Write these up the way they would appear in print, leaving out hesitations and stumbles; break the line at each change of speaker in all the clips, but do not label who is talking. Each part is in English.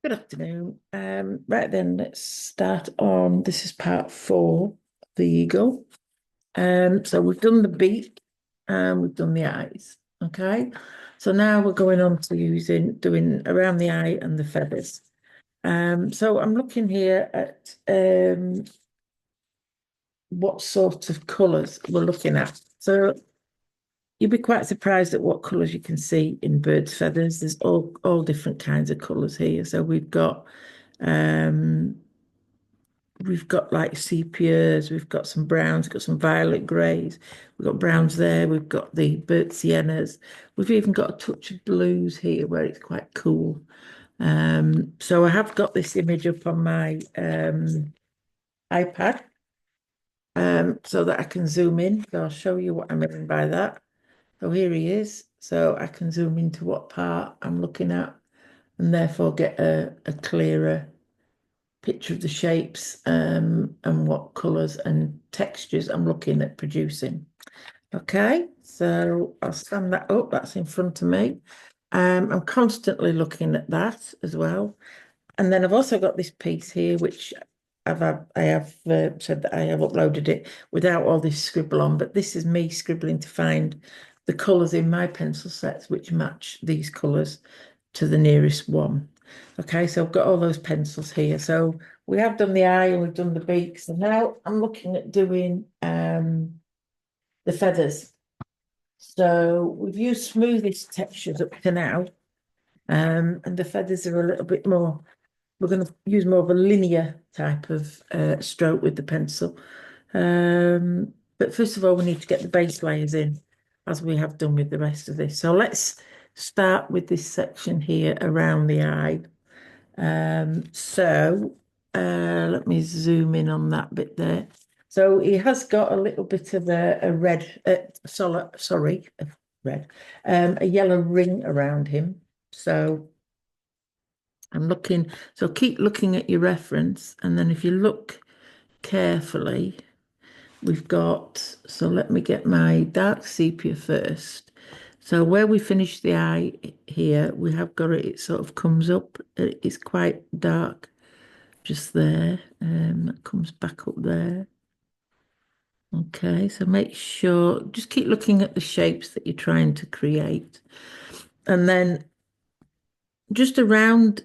Good afternoon. Right then, let's start on. This is part 4 of the eagle. So we've done the beak and we've done the eyes. Okay. So now we're going on to doing around the eye and the feathers. So I'm looking here at what sort of colours we're looking at. So you'd be quite surprised at what colours you can see in birds' feathers. There's all different kinds of colours here. So um we've got like sepias, we've got some browns, we've got some violet greys, we've got browns there, we've got the burnt siennas, we've even got a touch of blues here where it's quite cool. So I have got this image up on my iPad so that I can zoom in. So I'll show you what I mean by that. So here he is. So I can zoom into what part I'm looking at and therefore get a clearer picture of the shapes and what colours and textures I'm looking at producing. Okay, so I'll stand that up. That's in front of me. I'm constantly looking at that as well. And then I've also got this piece here, which I have said that I have uploaded it without all this scribble on, but this is me scribbling to find the colours in my pencil sets which match these colours to the nearest one. Okay, so I've got all those pencils here. So we have done the eye and we've done the beak. So now I'm looking at doing the feathers. So we've used smoothest textures up to now. And the feathers are a little bit more, we're going to use more of a linear type of stroke with the pencil. But first of all, we need to get the base layers in, as we have done with the rest of this. So let's start with this section here around the eye. So let me zoom in on that bit there. So he has got a little bit of a red, sorry, red, a yellow ring around him. So I'm looking, so keep looking at your reference. And then if you look carefully, we've got, so let me get my dark sepia first. So where we finish the eye here, we have got it sort of comes up. It's quite dark just there. That comes back up there. Okay, so make sure, just keep looking at the shapes that you're trying to create. And then just around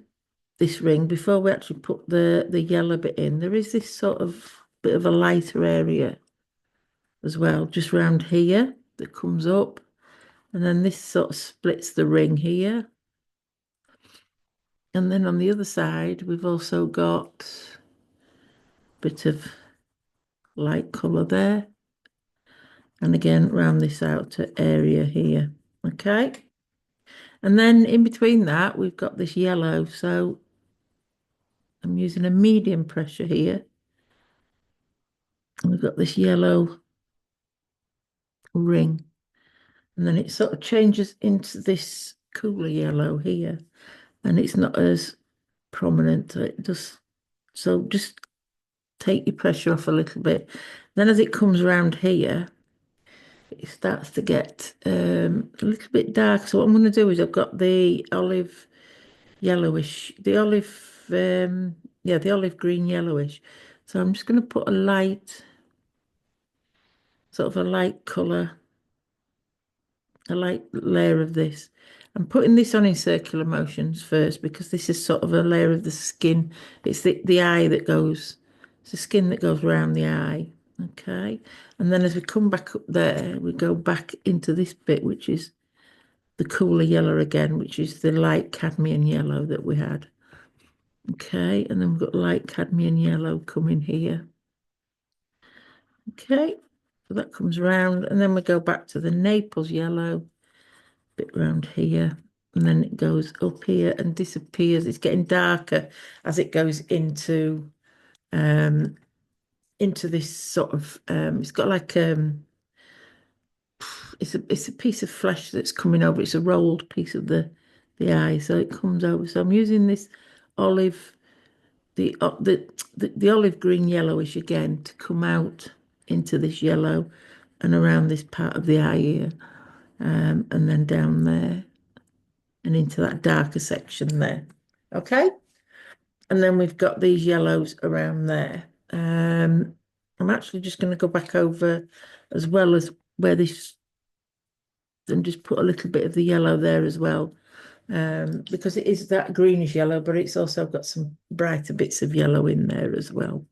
this ring, before we actually put the yellow bit in, there is this sort of bit of a lighter area as well, just around here that comes up. And then this sort of splits the ring here. And then on the other side, we've also got a bit of light colour there. And again, round this outer area here. Okay. And then in between that, we've got this yellow. So I'm using a medium pressure here. And we've got this yellow ring. And then it sort of changes into this cooler yellow here. And it's not as prominent. So just take your pressure off a little bit. Then as it comes around here, it starts to get a little bit dark. So what I'm going to do is I've got the olive yellowish, the olive green yellowish. So I'm just going to put sort of a light colour, a light layer of this. I'm putting this on in circular motions first because this is sort of a layer of the skin. It's the eye that goes, it's the skin that goes around the eye. Okay. And then as we come back up there, we go back into this bit, which is the cooler yellow again, which is the light cadmium yellow that we had. Okay. And then we've got light cadmium yellow coming here. Okay. So that comes round. And then we go back to the Naples yellow, bit round here. And then it goes up here and disappears. It's getting darker as it goes into this sort of it's got like it's a piece of flesh that's coming over. It's a rolled piece of the eye, so it comes over. So I'm using this olive, the olive green yellowish again to come out into this yellow and around this part of the eye here, and then down there and into that darker section there. Okay, And then we've got these yellows around there. I'm actually just going to go back over as well as where this, and just put a little bit of the yellow there as well. Because it is that greenish yellow, but it's also got some brighter bits of yellow in there as well.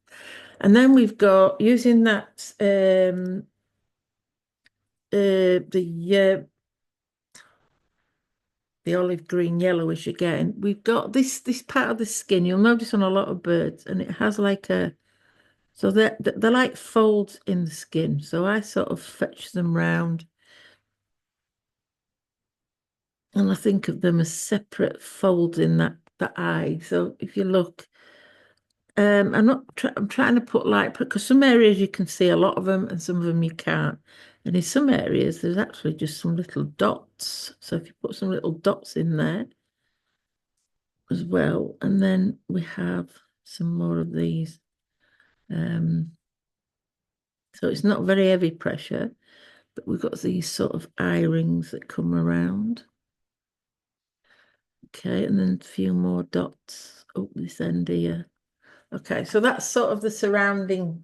And then we've got, using that, the olive green yellowish again, we've got this part of the skin, you'll notice on a lot of birds, and it has like a, so they're like folds in the skin. So I sort of fetch them round, and I think of them as separate folds in that eye. So if you look, I'm trying to put like, because some areas you can see a lot of them and some of them you can't. And in some areas there's actually just some little dots. So if you put some little dots in there as well, and then we have some more of these. So it's not very heavy pressure, but we've got these sort of eye rings that come around. Okay, and then a few more dots up this end here. Okay, so that's sort of the surrounding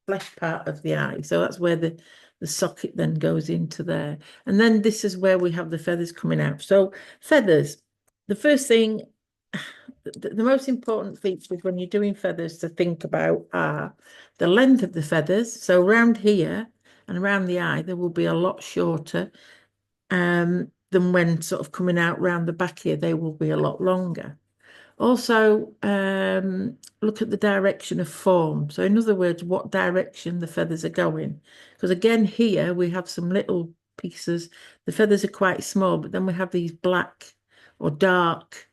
flesh part of the eye. So that's where the socket then goes into there. And then this is where we have the feathers coming out. So feathers, the first thing, the most important features when you're doing feathers to think about are the length of the feathers. So around here and around the eye, they will be a lot shorter than when sort of coming out round the back here, they will be a lot longer. Also, look at the direction of form. So in other words, what direction the feathers are going. Because again, here we have some little pieces. The feathers are quite small, but then we have these black or dark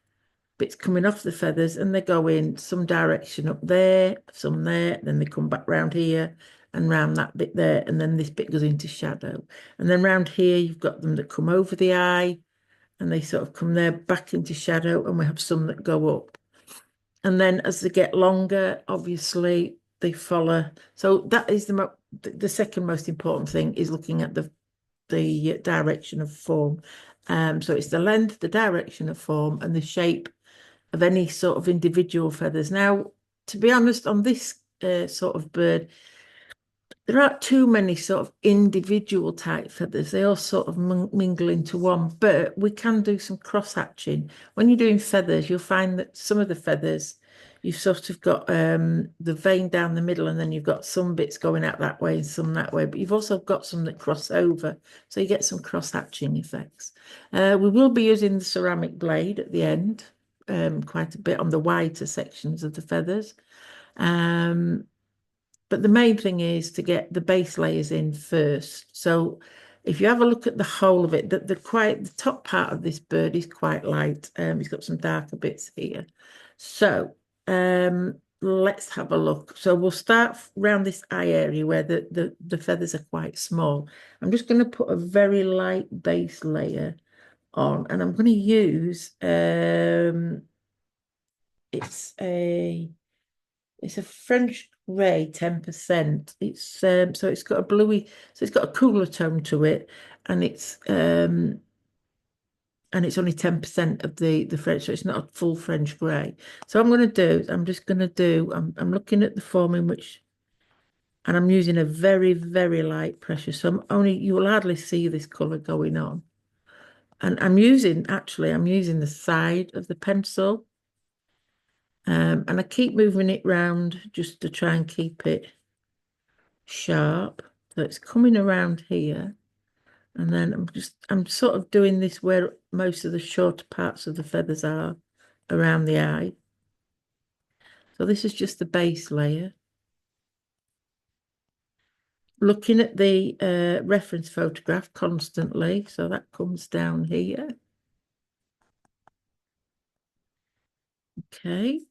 bits coming off the feathers, and they go in some direction up there, some there, then they come back round here and round that bit there, and then this bit goes into shadow. And then round here, you've got them that come over the eye, and they sort of come there back into shadow, and we have some that go up. And then as they get longer, obviously they follow. So that is the second most important thing, is looking at the direction of form. So it's the length, the direction of form, and the shape of any sort of individual feathers. Now, to be honest, on this sort of bird, there aren't too many sort of individual type feathers. They all sort of mingle into one, but we can do some cross hatching. When you're doing feathers, you'll find that some of the feathers, you've sort of got the vein down the middle, and then you've got some bits going out that way and some that way, but you've also got some that cross over. So you get some cross hatching effects. We will be using the ceramic blade at the end, quite a bit on the wider sections of the feathers. But the main thing is to get the base layers in first. So if you have a look at the whole of it, the top part of this bird is quite light. It's got some darker bits here. So let's have a look. So we'll start around this eye area where the feathers are quite small. I'm just going to put a very light base layer on, and I'm going to use it's a French grey 10%. It's so it's got a bluey, so it's got a cooler tone to it, and it's only 10% of the French, so it's not a full French grey. So I'm just gonna do, I'm looking at the form in which, and I'm using a very, very light pressure. So you will hardly see this colour going on. And I'm using the side of the pencil. And I keep moving it round just to try and keep it sharp. So it's coming around here. And then I'm sort of doing this where most of the shorter parts of the feathers are around the eye. So this is just the base layer. Looking at the reference photograph constantly. So that comes down here. Okay,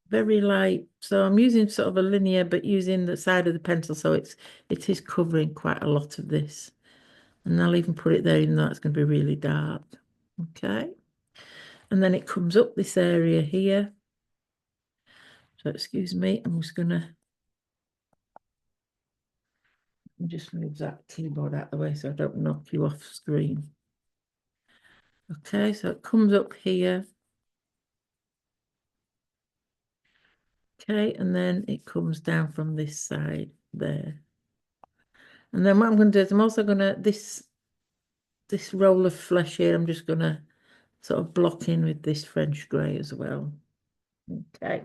very light. So I'm using sort of a linear, but using the side of the pencil, so it is covering quite a lot of this. And I'll even put it there, even though it's going to be really dark. Okay, and then it comes up this area here. So excuse me, I'm just move that keyboard out of the way so I don't knock you off screen. Okay, so it comes up here. Okay, and then it comes down from this side there. And then what I'm going to do is I'm also going to, this roll of flesh here, I'm just going to sort of block in with this French grey as well. Okay.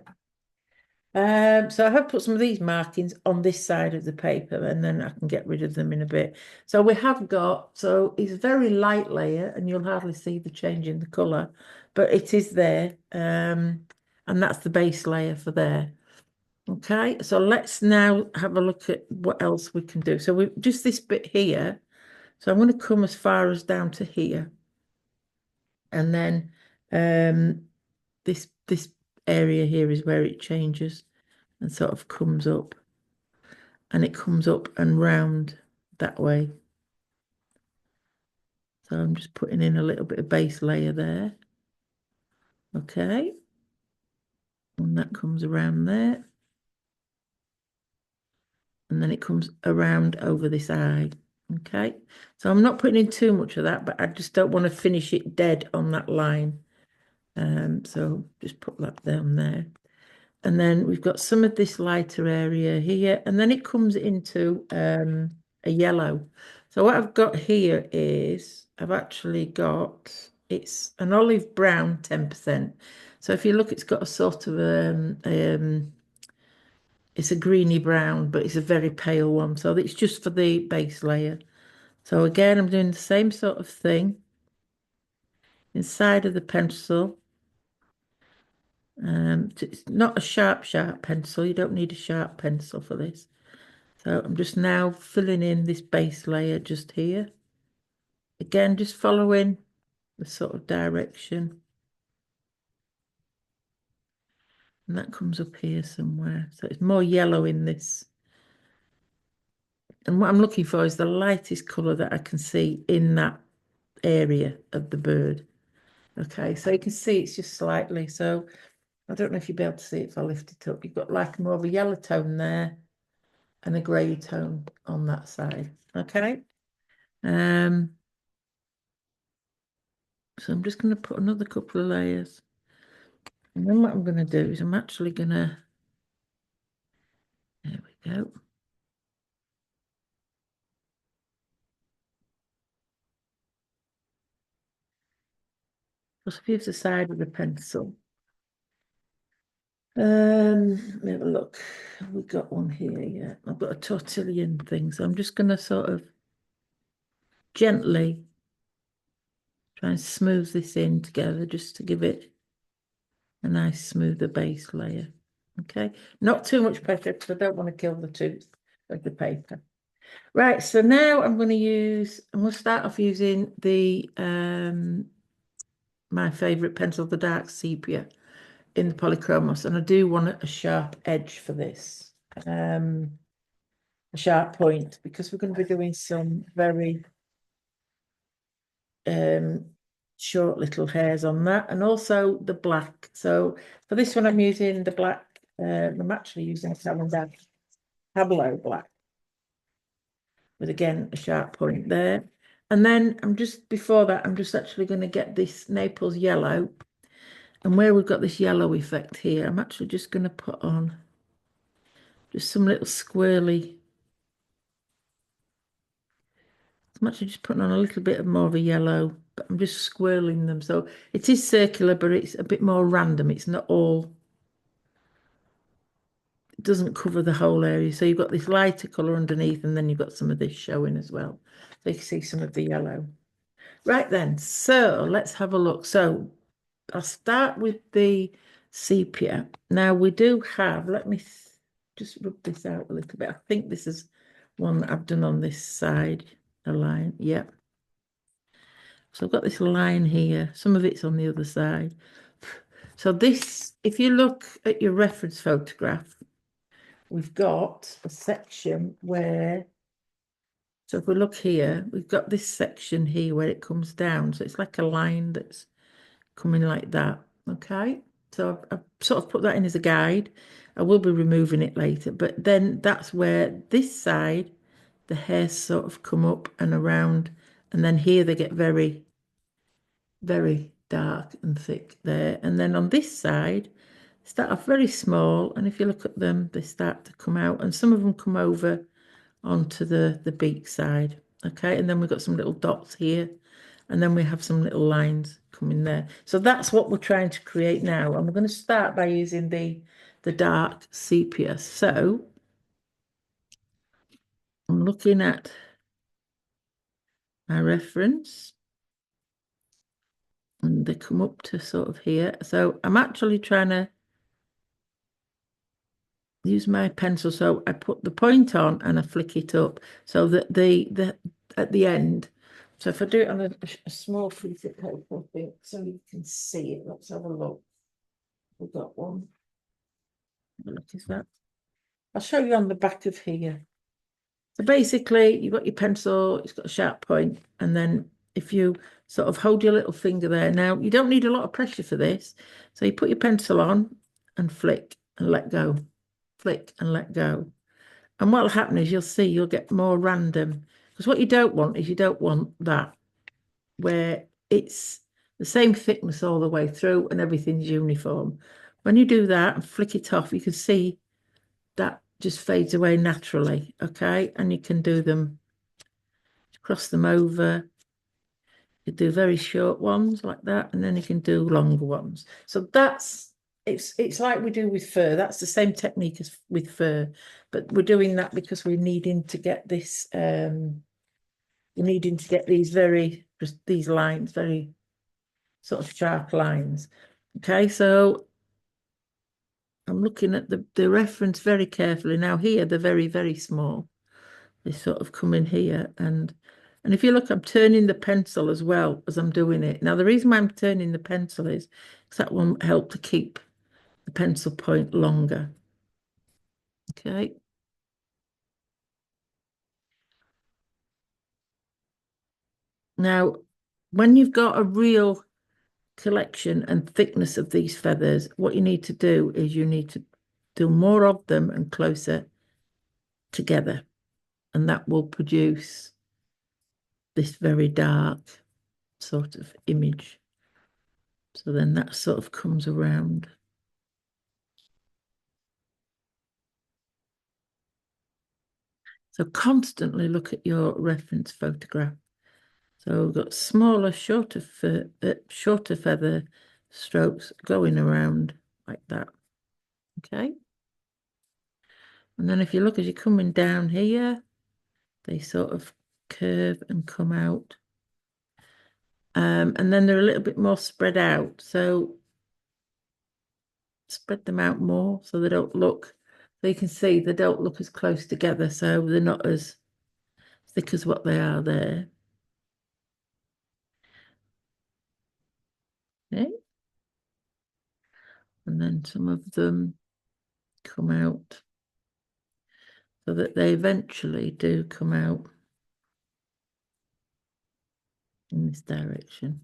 So I have put some of these markings on this side of the paper and then I can get rid of them in a bit. So we have got, so it's a very light layer and you'll hardly see the change in the colour, but it is there. And that's the base layer for there. Okay, so let's now have a look at what else we can do. So we just this bit here. So I'm going to come as far as down to here. And then this area here is where it changes and sort of comes up. And it comes up and round that way. So I'm just putting in a little bit of base layer there. Okay. And that comes around there. And then it comes around over this eye. Okay. So I'm not putting in too much of that, but I just don't want to finish it dead on that line. So just put that down there. And then we've got some of this lighter area here, and then it comes into a yellow. So what I've got here is I've actually got, it's an olive brown 10%. So if you look, it's got a sort of it's a greeny brown, but it's a very pale one. So it's just for the base layer. So again, I'm doing the same sort of thing inside of the pencil. It's not a sharp pencil. You don't need a sharp pencil for this. So I'm just now filling in this base layer just here. Again, just following the sort of direction. And that comes up here somewhere. So it's more yellow in this. And what I'm looking for is the lightest colour that I can see in that area of the bird. Okay, so you can see it's just slightly. So I don't know if you'll be able to see it if I lift it up. You've got like more of a yellow tone there and a grey tone on that side. Okay. So I'm just going to put another couple of layers. And then what I'm going to do is I'm actually going to, there we go. Just use the side of the pencil. Let me have a look. We've got one here, yeah. I've got a tortillion thing, so I'm just going to sort of gently try and smooth this in together just to give it a nice smoother base layer. Okay, not too much pressure because I don't want to kill the tooth of the paper. Right, so now I'm going to start off using the my favourite pencil, the dark sepia in the polychromos, and I do want a sharp edge for this, a sharp point, because we're going to be doing some very short little hairs on that, and also the black. So for this one, I'm using the black. I'm actually using Tableau black with again a sharp point there. And then I'm just before that, I'm just actually going to get this Naples yellow. And where we've got this yellow effect here, I'm actually just going to put on just some little squirrely. I'm actually just putting on a little bit of more of a yellow, but I'm just swirling them. So it is circular, but it's a bit more random. It's not all, it doesn't cover the whole area. So you've got this lighter colour underneath, and then you've got some of this showing as well. So you can see some of the yellow. Right then, so let's have a look. So I'll start with the sepia. Now we do have, let me just rub this out a little bit. I think this is one that I've done on this side, a line. Yep. So I've got this line here. Some of it's on the other side. So this, if you look at your reference photograph, we've got a section where, so if we look here, we've got this section here where it comes down. So it's like a line that's coming like that. Okay. So I've sort of put that in as a guide. I will be removing it later, but then that's where this side, the hairs sort of come up and around, and then here they get very, very dark and thick there. And then on this side, start off very small, and if you look at them, they start to come out, and some of them come over onto the beak side. Okay, and then we've got some little dots here, and then we have some little lines coming there. So that's what we're trying to create now, and we're going to start by using the dark sepia. So I'm looking at my reference, and they come up to sort of here. So I'm actually trying to use my pencil. So I put the point on and I flick it up so that the at the end. So if I do it on a small piece of paper, I think, so you can see it. Let's have a look. We've got one. Look, is that? I'll show you on the back of here. So basically, you've got your pencil, it's got a sharp point, and then if you sort of hold your little finger there, now you don't need a lot of pressure for this. So you put your pencil on and flick and let go, flick and let go. And what'll happen is you'll see you'll get more random. Because what you don't want is you don't want that where it's the same thickness all the way through and everything's uniform. When you do that and flick it off, you can see that just fades away naturally, okay? And you can do them, cross them over. You do very short ones like that, and then you can do longer ones. So that's it's like we do with fur. That's the same technique as with fur, but we're doing that because we're needing to get this we're needing to get these very just these lines, very sort of sharp lines. Okay, so I'm looking at the reference very carefully. Now here they're very, very small. They sort of come in here, and if you look, I'm turning the pencil as well as I'm doing it. Now the reason why I'm turning the pencil is because that will help to keep the pencil point longer. Okay. Now, when you've got a real collection and thickness of these feathers, what you need to do is you need to do more of them and closer together, and that will produce this very dark sort of image. So then that sort of comes around. So constantly look at your reference photograph. So we've got smaller, shorter feather strokes going around like that. Okay. And then if you look as you're coming down here, they sort of curve and come out. And then they're a little bit more spread out. So spread them out more so they don't look, so you can see they don't look as close together. So they're not as thick as what they are there. Okay. And then some of them come out so that they eventually do come out in this direction.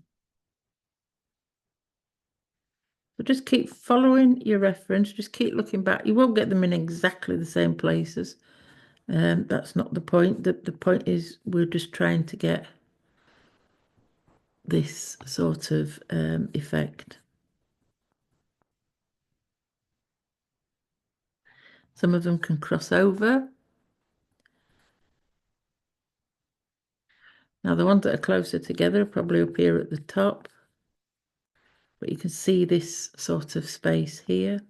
So just keep following your reference, just keep looking back. You won't get them in exactly the same places. That's not the point. The point is we're just trying to get this sort of effect. Some of them can cross over. Now the ones that are closer together probably appear at the top, but you can see this sort of space here.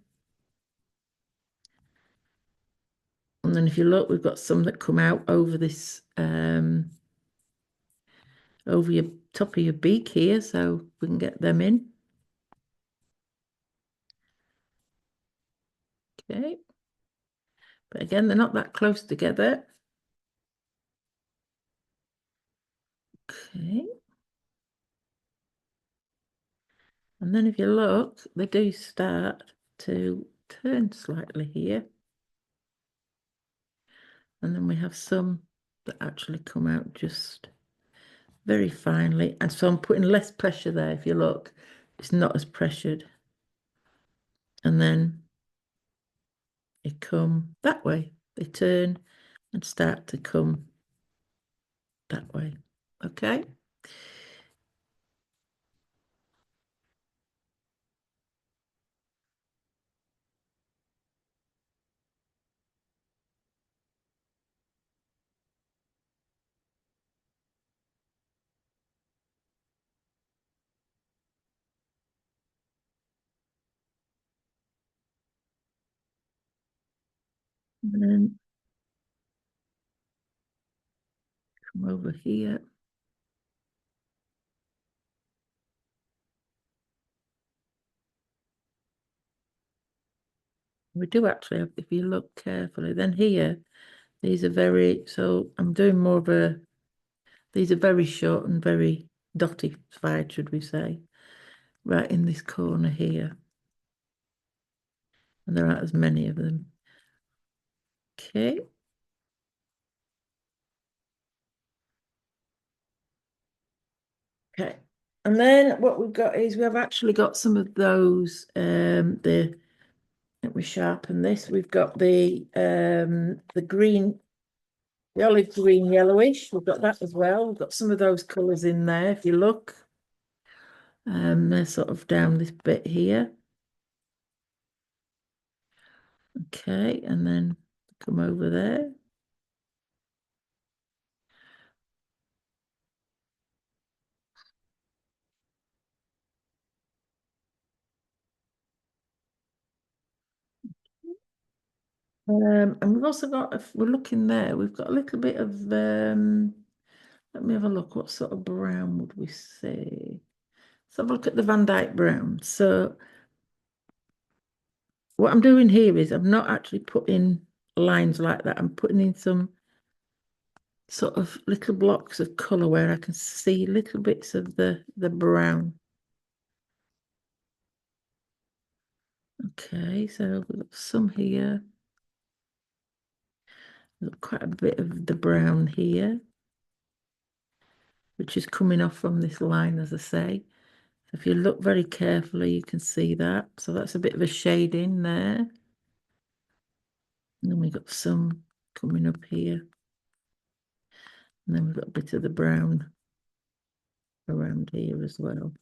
And then if you look, we've got some that come out over this, over your top of your beak here, so we can get them in. Okay. But again, they're not that close together. Okay. And then if you look, they do start to turn slightly here. And then we have some that actually come out just very finely. And so I'm putting less pressure there. If you look, it's not as pressured. And then they come that way. They turn and start to come that way. Okay. And then come over here. We do actually have, if you look carefully, then here, these are very, so I'm doing more of a, these are very short and very dottified, should we say, right in this corner here. And there aren't as many of them. Okay. Okay. And then what we've got is we have actually got some of those, let me sharpen this. We've got the green, the olive green yellowish. We've got that as well. We've got some of those colours in there, if you look. They're sort of down this bit here. Okay, and then come over there. And we've also got, if we're looking there, we've got a little bit of, let me have a look, what sort of brown would we say? Let's have a look at the Van Dyke brown. So what I'm doing here is I'm not actually putting lines like that. I'm putting in some sort of little blocks of colour where I can see little bits of the brown. Okay, so we've got some here. We've got quite a bit of the brown here, which is coming off from this line, as I say. If you look very carefully, you can see that. So that's a bit of a shade in there. And then we've got some coming up here. And then we've got a bit of the brown around here as well.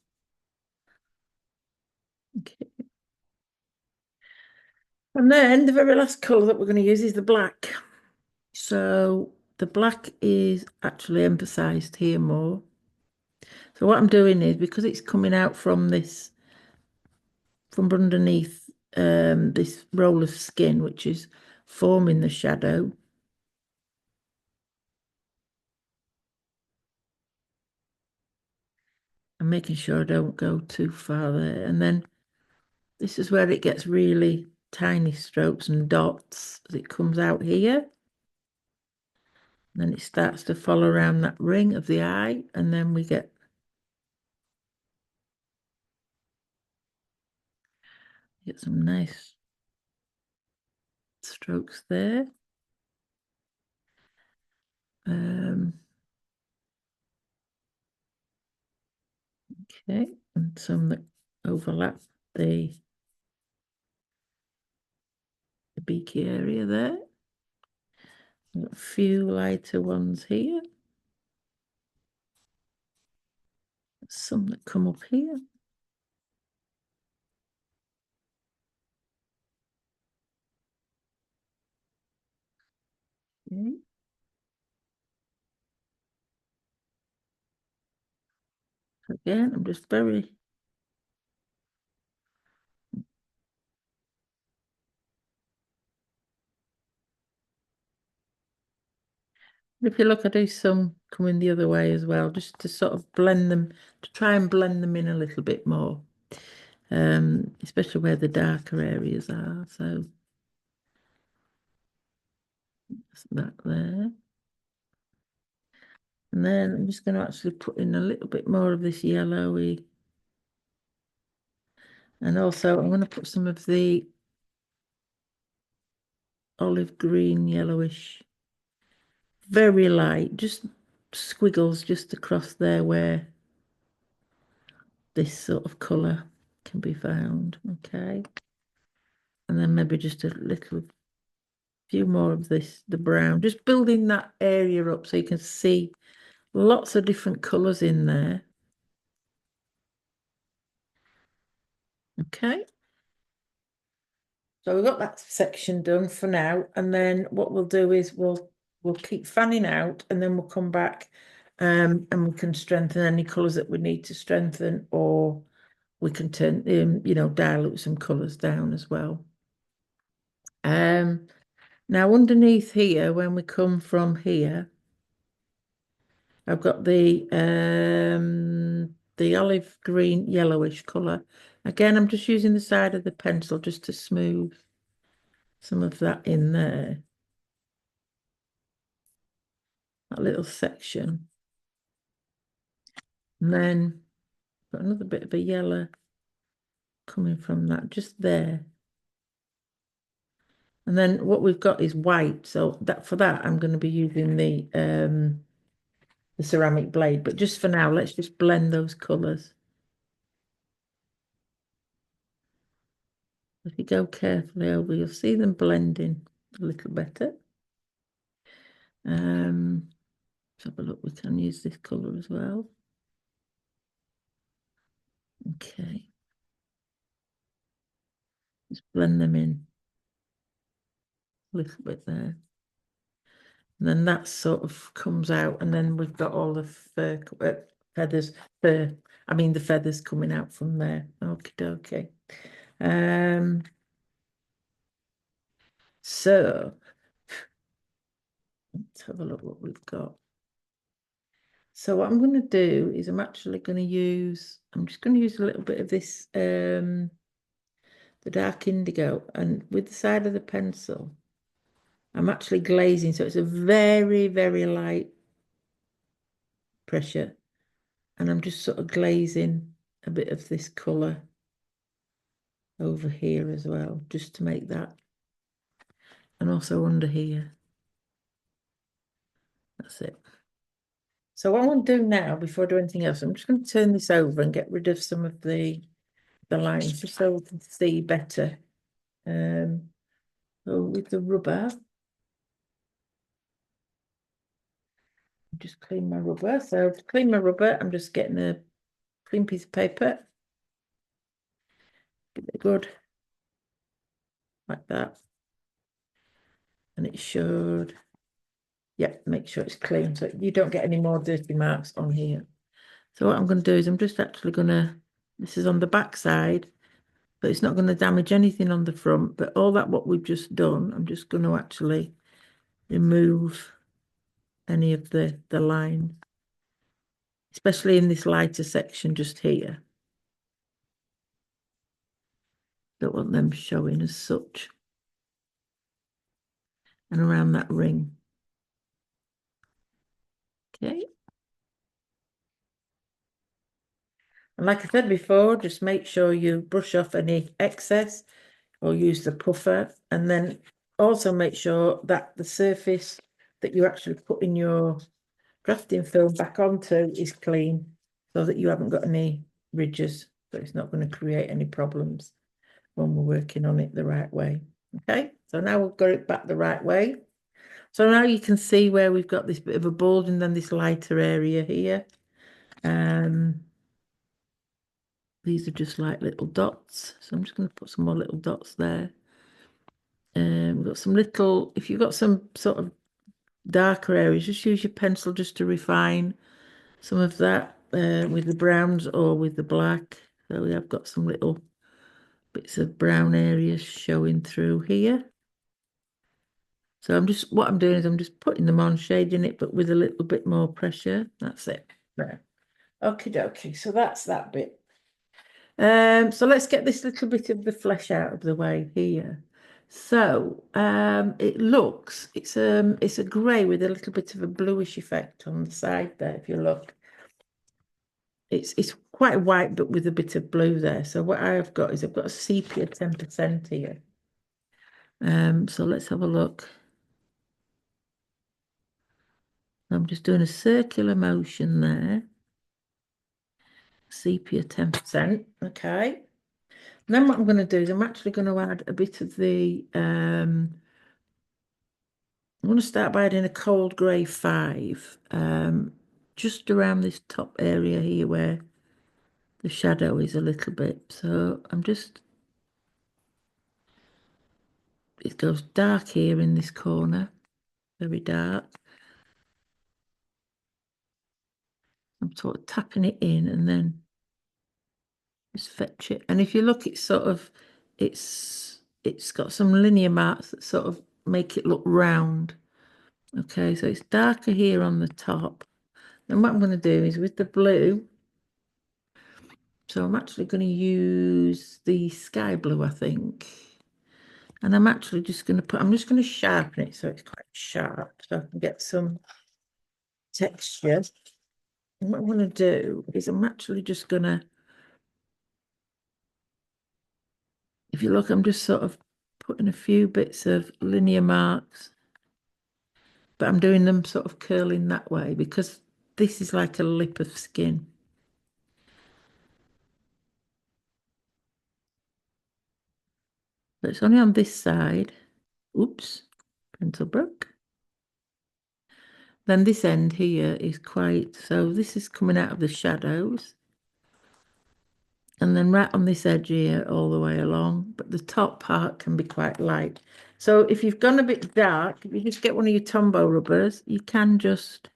Okay. And then the very last colour that we're going to use is the black. So the black is actually emphasised here more. So what I'm doing is, because it's coming out from this, from underneath this roll of skin, which is forming the shadow, I'm making sure I don't go too far there. And then this is where it gets really tiny strokes and dots as it comes out here. And then it starts to follow around that ring of the eye, and then we get some nice strokes there. Okay, and some that overlap the beaky area there. Got a few lighter ones here. Some that come up here. Okay. Again, I'm just very if you look, I do some coming the other way as well, just to sort of blend them, to try and blend them in a little bit more, especially where the darker areas are. So that's that there. And then I'm just going to actually put in a little bit more of this yellowy. And also I'm going to put some of the olive green, yellowish, very light, just squiggles just across there where this sort of colour can be found. Okay. And then maybe just a little few more of this, the brown, just building that area up so you can see lots of different colours in there. Okay. So we've got that section done for now. And then what we'll do is we'll keep fanning out, and then we'll come back and we can strengthen any colours that we need to strengthen, or we can turn dilute some colours down as well. Now underneath here, when we come from here, I've got the olive green yellowish colour. Again, I'm just using the side of the pencil just to smooth some of that in there. That little section. And then got another bit of a yellow coming from that, just there. And then what we've got is white. So that for that, I'm going to be using the ceramic blade. But just for now, let's just blend those colours. If you go carefully over, you'll see them blending a little better. Let's have a look. We can use this colour as well. Okay. Just blend them in a little bit there. And then that sort of comes out, and then we've got all the feathers, the feathers coming out from there. Okie dokie. So let's have a look what we've got. So what I'm going to do is I'm just going to use a little bit of this, the dark indigo, and with the side of the pencil, I'm actually glazing. So it's a very, very light pressure. And I'm just sort of glazing a bit of this colour over here as well, just to make that. And also under here. That's it. So what I want to do now, before I do anything else, I'm just going to turn this over and get rid of some of the lines, just so we can see better. So with the rubber, just clean my rubber. So to clean my rubber, I'm just getting a clean piece of paper. Give it good, like that. And it should, yeah, make sure it's clean so you don't get any more dirty marks on here. So what I'm going to do is I'm just actually going to, this is on the back side, but it's not going to damage anything on the front. But all that what we've just done, I'm just going to actually remove any of the line, especially in this lighter section just here. Don't want them showing as such. And around that ring. Okay. And like I said before, just make sure you brush off any excess or use the puffer. And then also make sure that the surface that you're actually putting your drafting film back onto is clean, so that you haven't got any ridges, so it's not going to create any problems when we're working on it the right way. Okay, so now we've got it back the right way. So now you can see where we've got this bit of a bulge and then this lighter area here. These are just like little dots. So I'm just going to put some more little dots there. We've got some little, if you've got some sort of darker areas, just use your pencil just to refine some of that with the browns or with the black. So we have got some little bits of brown areas showing through here. So what I'm doing is I'm just putting them on, shading it, but with a little bit more pressure. That's it. There. Okie dokie. So that's that bit. So let's get this little bit of the flesh out of the way here. So it's a grey with a little bit of a bluish effect on the side there. If you look, it's quite white but with a bit of blue there. So what I've got is I've got a sepia 10% here. So let's have a look. I'm just doing a circular motion there. Sepia 10%. Okay. And then what I'm going to do is I'm actually going to add a bit of the I'm going to start by adding a cold grey 5, just around this top area here where the shadow is a little bit. So it goes dark here in this corner, very dark. I'm sort of tapping it in and then just fetch it. And if you look, it's got some linear marks that sort of make it look round. Okay, so it's darker here on the top. And what I'm going to do is with the blue, so I'm actually going to use the sky blue, I think. And I'm actually just going to I'm just going to sharpen it so it's quite sharp so I can get some texture. And what I'm going to do is I'm actually just going to, if you look, I'm just sort of putting a few bits of linear marks, but I'm doing them sort of curling that way because this is like a lip of skin. But it's only on this side. Oops, pencil broke. Then this end here is quite, so this is coming out of the shadows. And then right on this edge here all the way along, but the top part can be quite light. So if you've gone a bit dark, if you just get one of your Tombow rubbers, you can just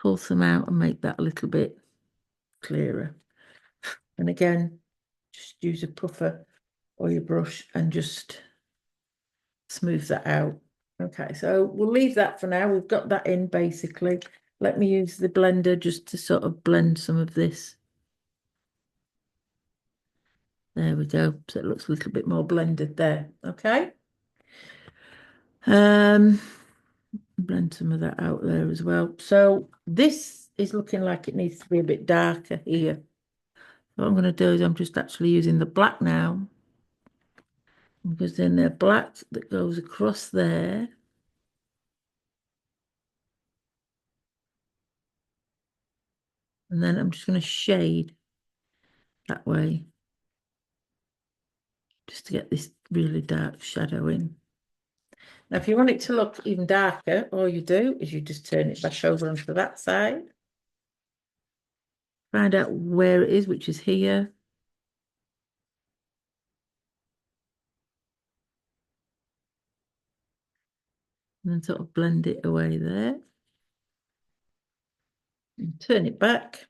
pull some out and make that a little bit clearer. And again, just use a puffer or your brush and just smooth that out. Okay, so we'll leave that for now. We've got that in basically. Let me use the blender just to sort of blend some of this. There we go. So it looks a little bit more blended there. Okay. Blend some of that out there as well. So this is looking like it needs to be a bit darker here. What I'm going to do is I'm just actually using the black now, because then the black that goes across there. And then I'm just going to shade that way, just to get this really dark shadow in. Now, if you want it to look even darker, all you do is you just turn it back over onto that side. Find out where it is, which is here. And then sort of blend it away there. And turn it back.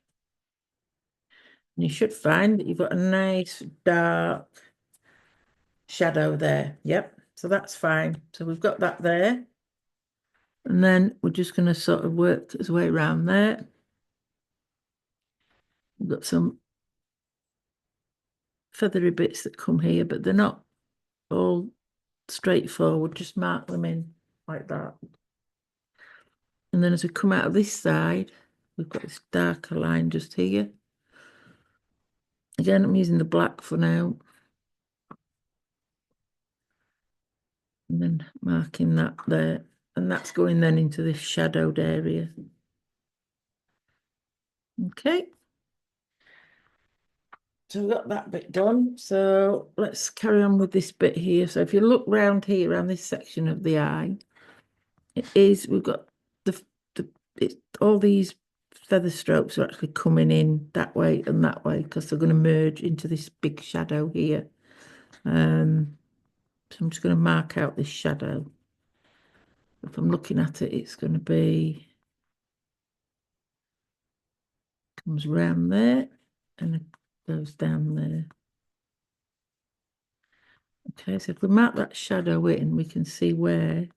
And you should find that you've got a nice dark shadow there. Yep, so that's fine. So we've got that there. And then we're just going to sort of work its way around there. We've got some feathery bits that come here, but they're not all straightforward. Just mark them in like that. And then as we come out of this side, we've got this darker line just here. Again, I'm using the black for now. And then marking that there. And that's going then into this shadowed area. Okay. So we've got that bit done. So let's carry on with this bit here. So if you look round here, around this section of the eye, we've got it's all these feather strokes are actually coming in that way and that way because they're going to merge into this big shadow here. So I'm just going to mark out this shadow. If I'm looking at it, it's going to be, comes round there and it goes down there. Okay, so if we mark that shadow in, we can see where.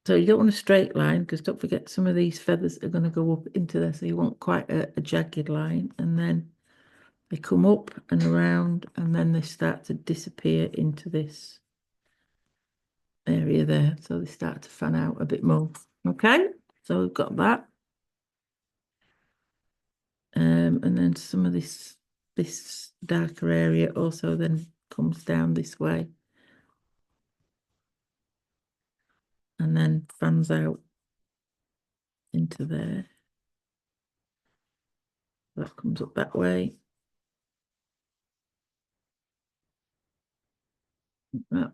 So you don't want a straight line because don't forget some of these feathers are going to go up into there. So you want quite a jagged line. And then they come up and around and then they start to disappear into this area there. So they start to fan out a bit more. Okay, so we've got that. And then some of this darker area also then comes down this way. And then fans out into there. That comes up that way. That.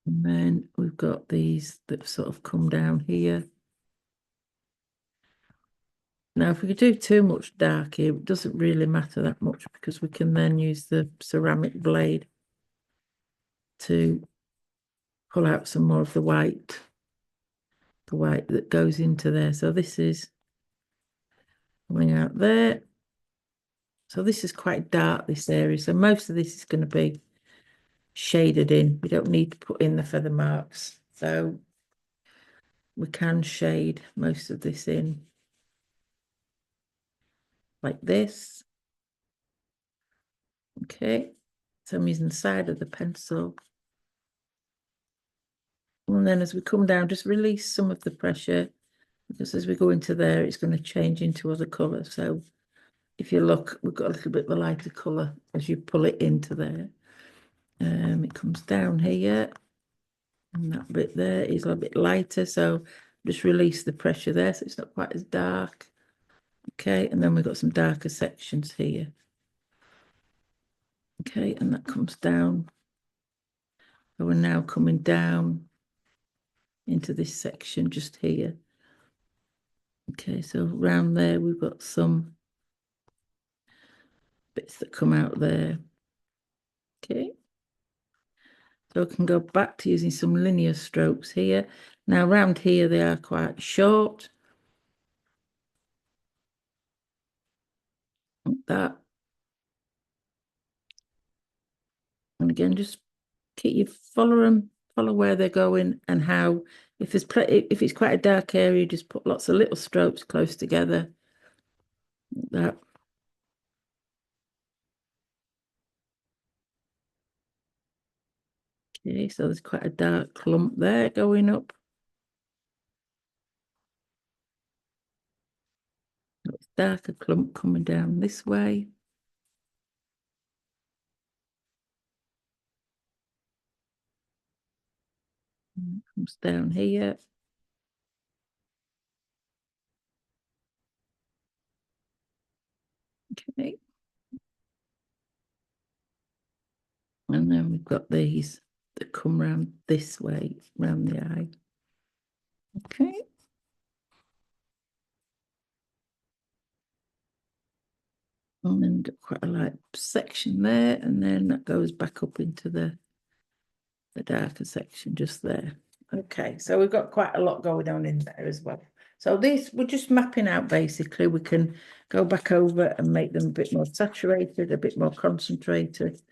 And then we've got these that sort of come down here. Now, if we do too much dark here, it doesn't really matter that much because we can then use the ceramic blade to pull out some more of the white that goes into there. So this is coming out there. So this is quite dark, this area. So most of this is going to be shaded in. We don't need to put in the feather marks. So we can shade most of this in like this. Okay. So I'm using the side of the pencil. And then as we come down, just release some of the pressure, because as we go into there, it's going to change into other colours. So if you look, we've got a little bit of a lighter colour as you pull it into there. It comes down here, and that bit there is a little bit lighter. So just release the pressure there, so it's not quite as dark. Okay, and then we've got some darker sections here. Okay, and that comes down. So we're now coming down into this section just here. Okay, so around there we've got some bits that come out there. Okay, so I can go back to using some linear strokes here. Now around here they are quite short. Like that. And again, just keep you follow them, follow where they're going and how. If it's quite a dark area, just put lots of little strokes close together. Like that. Okay, so there's quite a dark clump there going up. It's darker clump coming down this way. And it comes down here. Okay. And then we've got these that come round this way, round the eye. Okay. And then quite a light section there, and then that goes back up into the darker section just there. Okay, so we've got quite a lot going on in there as well. So these, we're just mapping out basically. We can go back over and make them a bit more saturated, a bit more concentrated,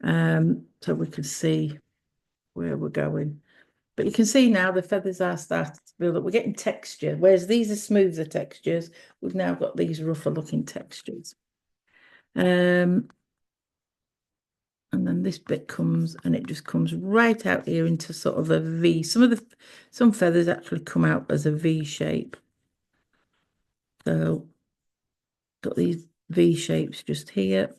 so we can see where we're going. But you can see now the feathers are starting to build up. We're getting texture, whereas these are smoother textures. We've now got these rougher looking textures. And then this bit comes and it just comes right out here into sort of a V. Some feathers actually come out as a V shape. So got these V shapes just here.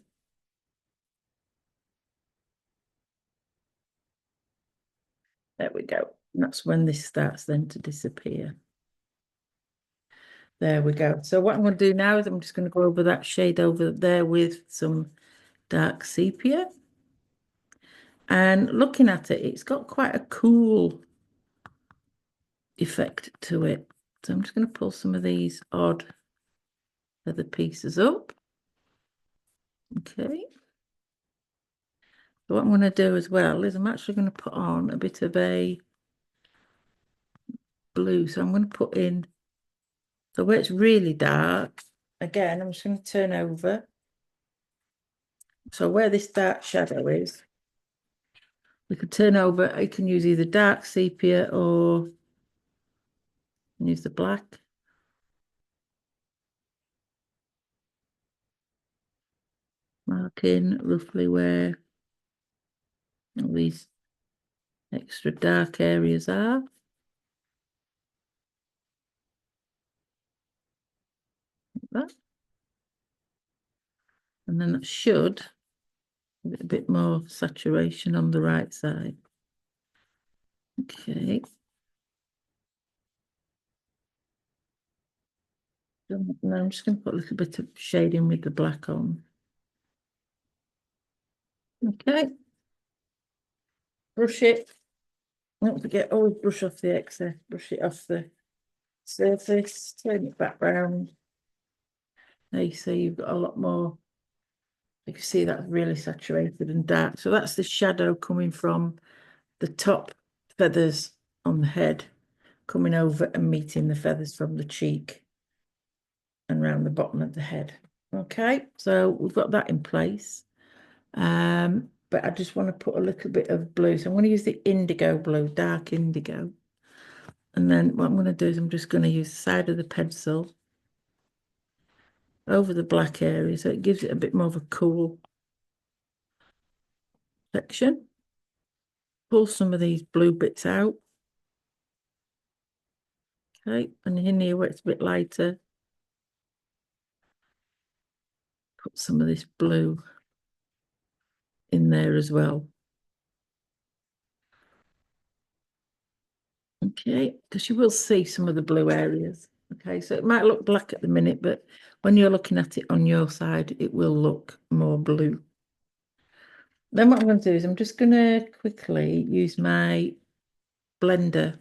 There we go. And that's when this starts then to disappear. There we go. So what I'm going to do now is I'm just going to go over that shade over there with some dark sepia. And looking at it, it's got quite a cool effect to it. So I'm just going to pull some of these odd feather pieces up. Okay. So what I'm going to do as well is I'm actually going to put on a bit of a blue. So I'm going to put in, so where it's really dark, again, I'm just going to turn over. So where this dark shadow is, we could turn over. I can use either dark sepia or use the black. Marking roughly where all these extra dark areas are. Like that. And then that should a bit more saturation on the right side. Okay. And I'm just going to put a little bit of shading with the black on. Okay. Brush it. Don't forget, always brush off the excess. Brush it off the surface. Turn it back round. There you see you've got a lot more. You can see that's really saturated and dark. So that's the shadow coming from the top feathers on the head, coming over and meeting the feathers from the cheek and round the bottom of the head. Okay, so we've got that in place. But I just want to put a little bit of blue. So I'm going to use the indigo blue, dark indigo. And then what I'm going to do is I'm just going to use the side of the pencil over the black area, so it gives it a bit more of a cool section. Pull some of these blue bits out. Okay, and in here where it's a bit lighter, put some of this blue in there as well. Okay, because you will see some of the blue areas. Okay, so it might look black at the minute, but when you're looking at it on your side, it will look more blue. Then what I'm going to do is I'm just going to quickly use my blender,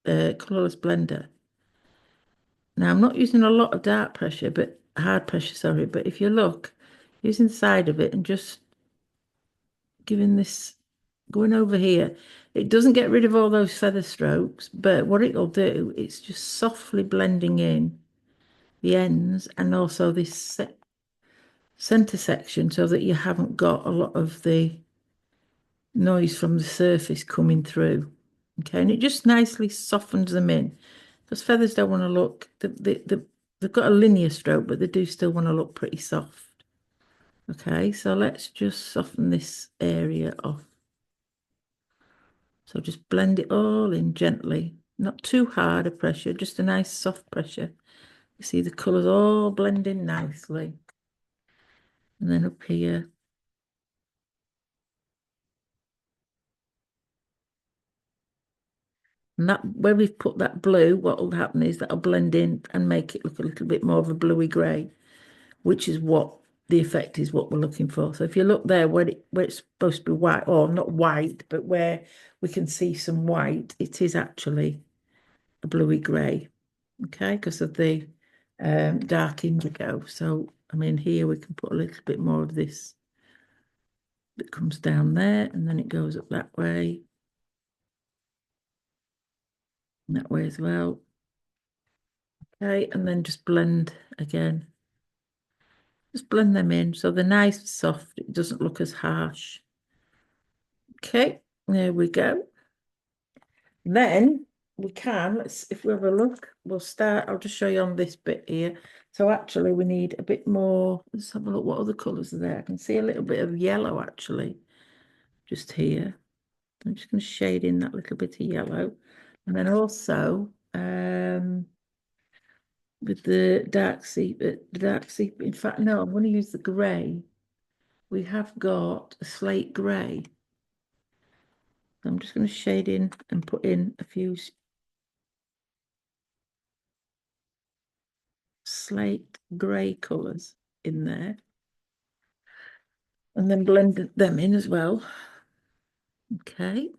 colourless blender. Now I'm not using a lot of dark pressure, but hard pressure, sorry. But if you look, using the side of it and just giving this, going over here, it doesn't get rid of all those feather strokes, but what it'll do, it's just softly blending in the ends and also this center section so that you haven't got a lot of the noise from the surface coming through. Okay, and it just nicely softens them in because feathers don't want to look, they've got a linear stroke, but they do still want to look pretty soft. Okay, so let's just soften this area off. So just blend it all in gently, not too hard a pressure, just a nice soft pressure. You see the colours all blend in nicely. And then up here, and that where we've put that blue, what will happen is that'll blend in and make it look a little bit more of a bluey grey, which is what the effect is what we're looking for. So if you look there where it's supposed to be white, or not white, but where we can see some white, it is actually a bluey grey, okay, because of the dark indigo. So I mean here we can put a little bit more of this that comes down there, and then it goes up that way, and that way as well. Okay, and then just blend again. Just blend them in so they're nice and soft. It doesn't look as harsh. Okay, there we go. Then we can, if we have a look, we'll start. I'll just show you on this bit here. So actually we need a bit more. Let's have a look. What other colours are there? I can see a little bit of yellow actually, just here. I'm just going to shade in that little bit of yellow. And then also with the dark sea, in fact, no, I'm going to use the grey. We have got a slate grey. So I'm just going to shade in and put in a few slate grey colours in there. And then blend them in as well. Okay.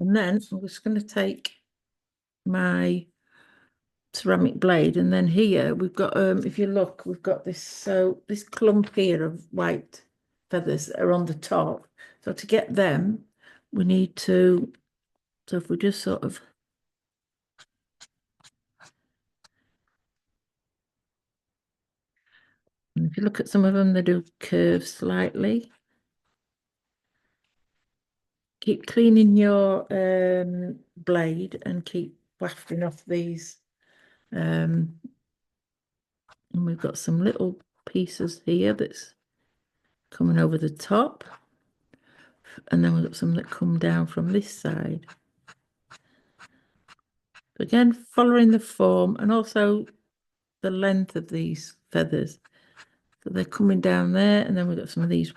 And then I'm just going to take my ceramic blade, and then here we've got if you look, we've got this clump here of white feathers that are on the top. So to get them, we need to, so if we just sort of, and if you look at some of them, they do curve slightly. Keep cleaning your blade and keep wafting off these. And we've got some little pieces here that's coming over the top. And then we've got some that come down from this side. Again, following the form and also the length of these feathers. So they're coming down there, and then we've got some of these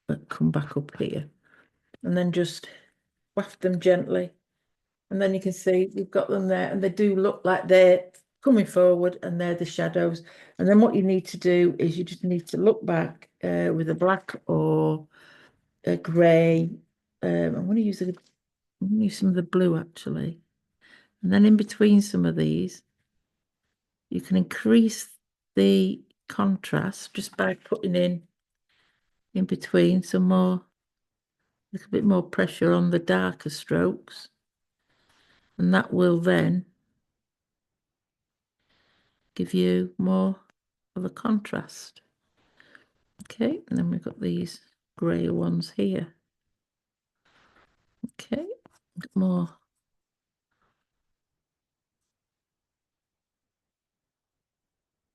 that come back up here. And then just waft them gently. And then you can see we've got them there, and they do look like they're coming forward, and they're the shadows. And then what you need to do is you just need to look back with a black or a grey. I'm going to use some of the blue actually. And then in between some of these, you can increase the contrast just by putting in between some more little bit more pressure on the darker strokes, and that will then give you more of a contrast. Okay, and then we've got these grayer ones here. Okay, more.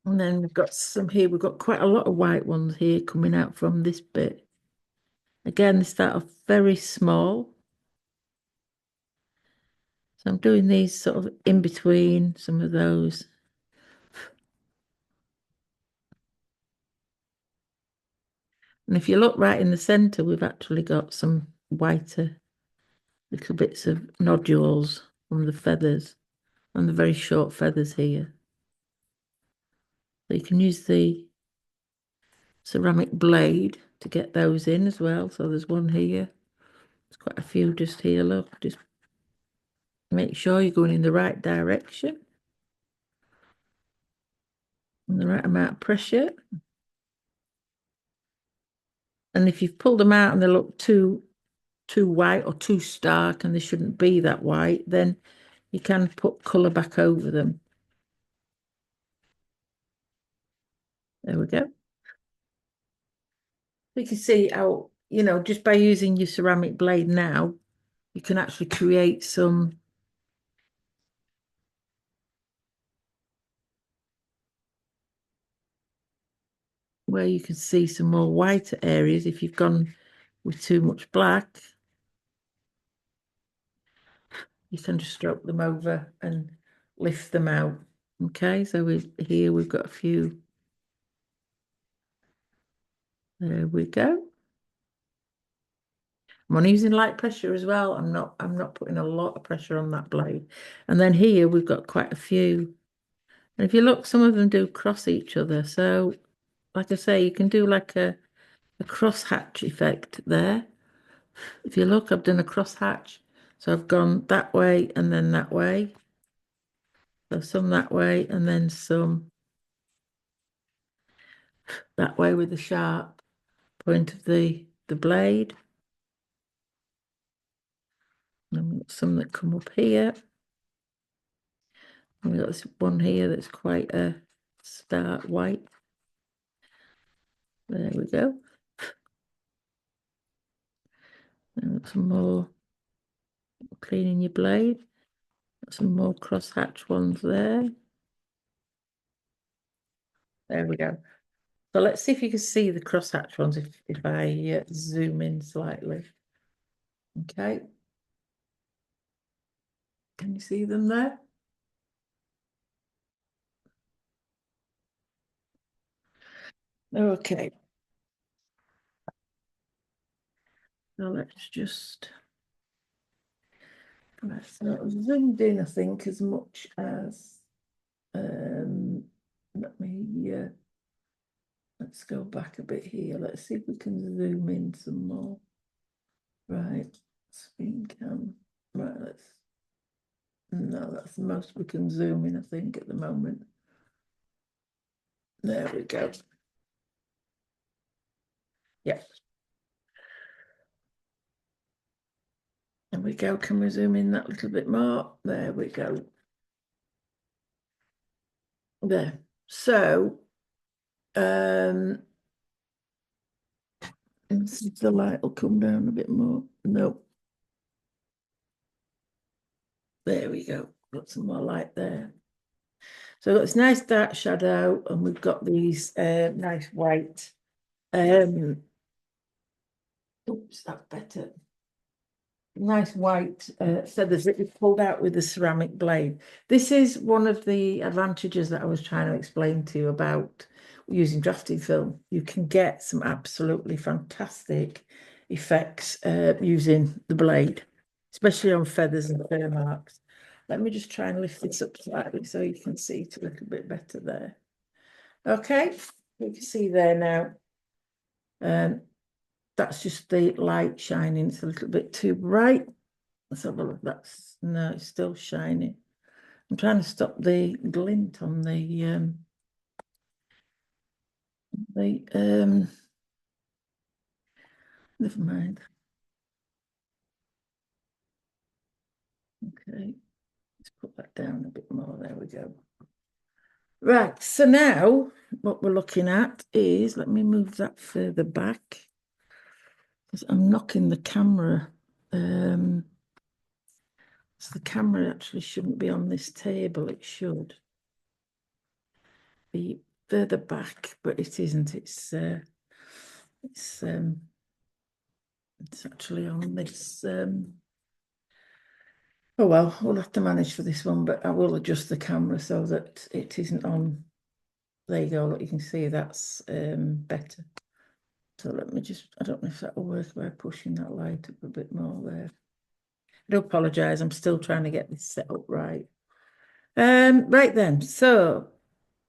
And then we've got some here. We've got quite a lot of white ones here coming out from this bit. Again, they start off very small. So I'm doing these sort of in between some of those. And if you look right in the center, we've actually got some whiter little bits of nodules from the feathers, and the very short feathers here. So you can use the ceramic blade to get those in as well. So there's one here. There's quite a few just here, look. Just make sure you're going in the right direction and the right amount of pressure. And if you've pulled them out and they look too white or too stark and they shouldn't be that white, then you can put colour back over them. There we go. You can see how, just by using your ceramic blade now, you can actually create some where you can see some more whiter areas if you've gone with too much black. You can just stroke them over and lift them out. Okay, so here we've got a few. There we go. I'm only using light pressure as well. I'm not putting a lot of pressure on that blade. And then here we've got quite a few. And if you look, some of them do cross each other. So like I say, you can do like a crosshatch effect there. If you look, I've done a crosshatch. So I've gone that way and then that way. So some that way and then some that way with the sharp point of the blade. And we've got some that come up here. And we've got this one here that's quite a stark white. There we go. And some more cleaning your blade. Got some more crosshatch ones there. There we go. So let's see if you can see the crosshatch ones if I zoom in slightly. Okay. Can you see them there? Okay. So let's just so zoomed in, I think, as much as let me let's go back a bit here. Let's see if we can zoom in some more. Right, screen cam. Right, let's no, that's the most we can zoom in, I think, at the moment. There we go. Yeah. There we go. Can we zoom in that little bit more? There we go. There. So, let's see if the light will come down a bit more. No. There we go. Got some more light there. So we've got this nice dark shadow, and we've got these nice white. Oops, that's better. Nice white feathers that you pulled out with the ceramic blade. This is one of the advantages that I was trying to explain to you about using drafting film. You can get some absolutely fantastic effects using the blade, especially on feathers and fur marks. Let me just try and lift this up slightly so you can see it a little bit better there. Okay, you can see there now. That's just the light shining. It's a little bit too bright. Let's have a look. That's no, it's still shining. I'm trying to stop the glint on the never mind. put that down a bit more. There we go. Right, so now what we're looking at is, let me move that further back because I'm knocking the camera. So the camera actually shouldn't be on this table. It should be further back, but it isn't. It's actually on this. Oh well, we'll have to manage for this one, but I will adjust the camera so that it isn't on. There you go. Look, you can see that's better. So let me just, I don't know if that will work by pushing that light up a bit more there. I do apologise, I'm still trying to get this set up right. Right then, so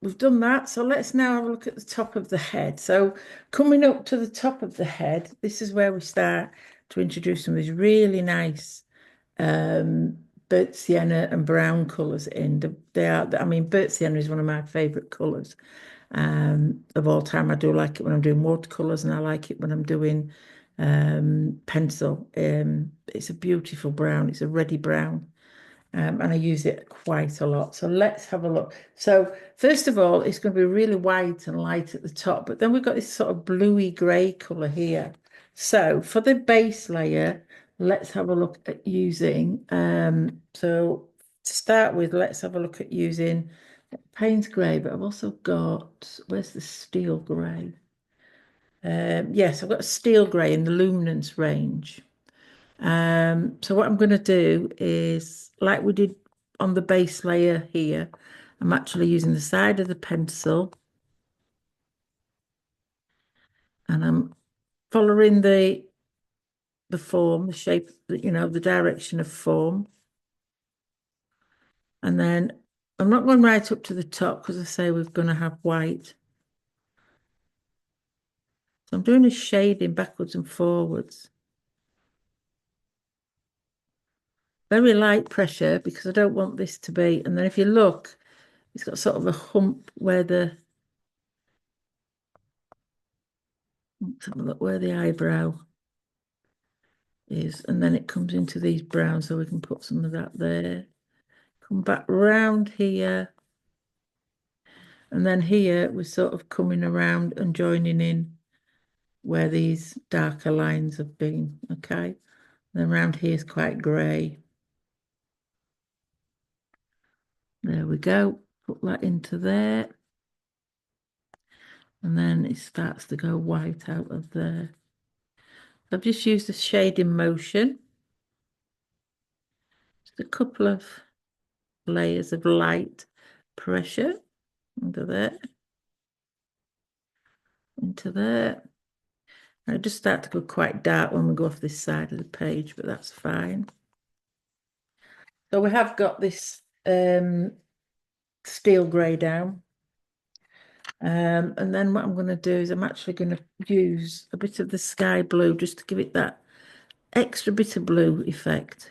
we've done that. So let's now have a look at the top of the head. So coming up to the top of the head, this is where we start to introduce some of these really nice burnt sienna and brown colours in. They are, I mean, burnt sienna is one of my favourite colours of all time. I do like it when I'm doing watercolours, and I like it when I'm doing pencil. It's a beautiful brown. It's a reddy brown. And I use it quite a lot. So let's have a look. So first of all, it's going to be really white and light at the top, but then we've got this sort of bluey grey colour here. So for the base layer, let's have a look at using, so to start with, let's have a look at using Payne's grey, but I've also got, where's the steel grey? Yes, I've got steel grey in the luminance range. So what I'm going to do is, like we did on the base layer here, I'm actually using the side of the pencil and I'm following the form, the shape, you know, the direction of form. And then I'm not going right up to the top because I say we're going to have white. So I'm doing a shading backwards and forwards. Very light pressure because I don't want this to be. And then if you look, it's got sort of a hump where let's have a look where the eyebrow is. And then it comes into these browns, so we can put some of that there. Come back round here. And then here we're sort of coming around and joining in where these darker lines have been, okay? And then around here is quite grey. There we go. Put that into there. And then it starts to go white out of there. I've just used the shading motion. Just a couple of layers of light pressure under there, into there. And it just start to go quite dark when we go off this side of the page, but that's fine. So we have got this steel grey down. And then what I'm going to do is I'm actually going to use a bit of the sky blue just to give it that extra bit of blue effect.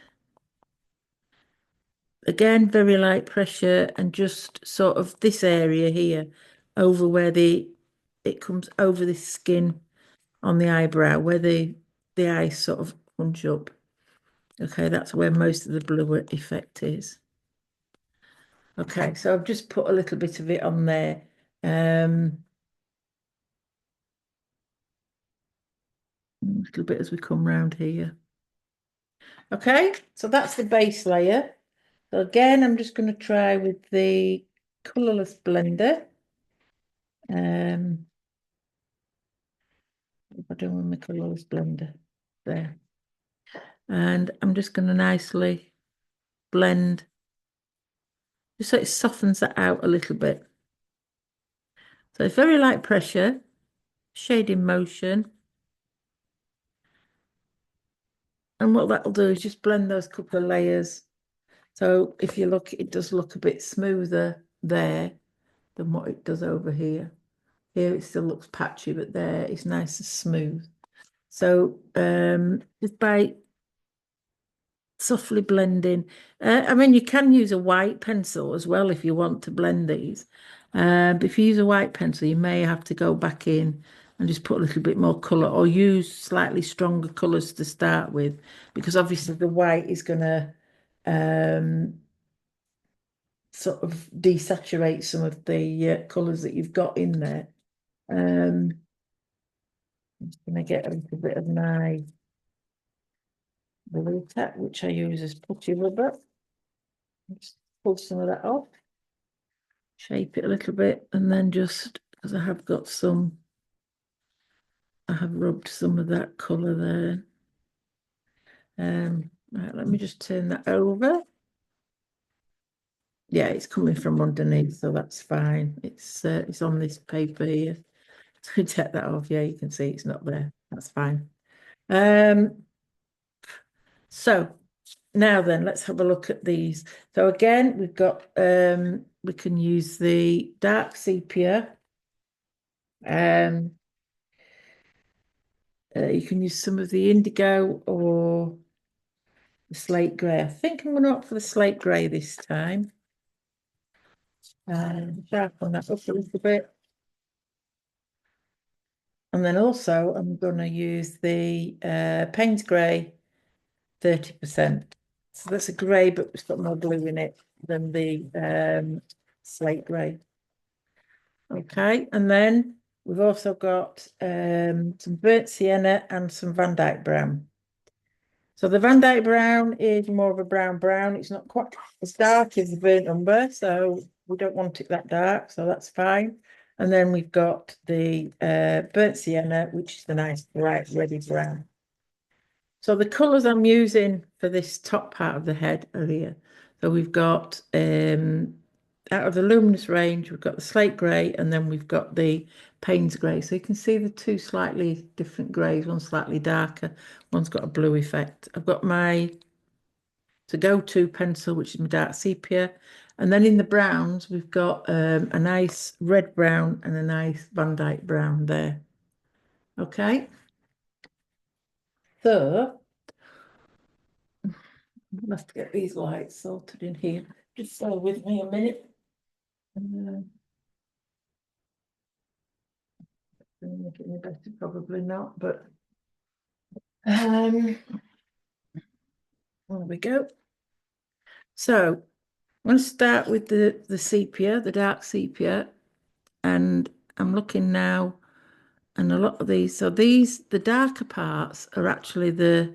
Again, very light pressure and just sort of this area here over where it comes over this skin on the eyebrow where the eyes sort of hunch up. Okay, that's where most of the blue effect is. Okay, so I've just put a little bit of it on there. A little bit as we come round here. Okay, so that's the base layer. So again, I'm just going to try with the colourless blender. If I don't want my colourless blender there. And I'm just going to nicely blend, just so it softens that out a little bit. So it's very light pressure, shading motion. And what that'll do is just blend those couple of layers. So if you look, it does look a bit smoother there than what it does over here. Here it still looks patchy, but there it's nice and smooth. So just by softly blending, I mean, you can use a white pencil as well if you want to blend these. But if you use a white pencil, you may have to go back in and just put a little bit more colour or use slightly stronger colours to start with, because obviously the white is going to sort of desaturate some of the colours that you've got in there. I'm just going to get a little bit of my blue tack, which I use as putty rubber. Just pull some of that off, shape it a little bit, and then just, because I have got some, I have rubbed some of that colour there. Right, let me just turn that over. Yeah, it's coming from underneath, so that's fine. It's on this paper here. So take that off. Yeah, you can see it's not there. That's fine. So now then, let's have a look at these. So again, we've got we can use the dark sepia. You can use some of the indigo or the slate grey. I think I'm going to opt for the slate grey this time. Sharpen that up a little bit. And then also I'm going to use the Payne's Grey 30%. So that's a grey, but it's got more blue in it than the slate grey. Okay, and then we've also got some burnt sienna and some Van Dyke brown. So the Van Dyke brown is more of a brown. It's not quite as dark as the burnt umber, so we don't want it that dark, so that's fine. And then we've got the burnt sienna, which is the nice bright reddy brown. So the colours I'm using for this top part of the head are here. So we've got out of the luminous range, we've got the slate grey, and then we've got the Payne's grey. So you can see the two slightly different greys, one slightly darker, one's got a blue effect. I've got my to-go-to pencil, which is my dark sepia. And then in the browns, we've got a nice red brown and a nice Van Dyke brown there. Okay. So I'll have to get these lights sorted in here. Just bear with me a minute. Make it any better, probably not, but there we go. So I'm going to start with the sepia, the dark sepia, and I'm looking now, and a lot of these. So these, the darker parts are actually the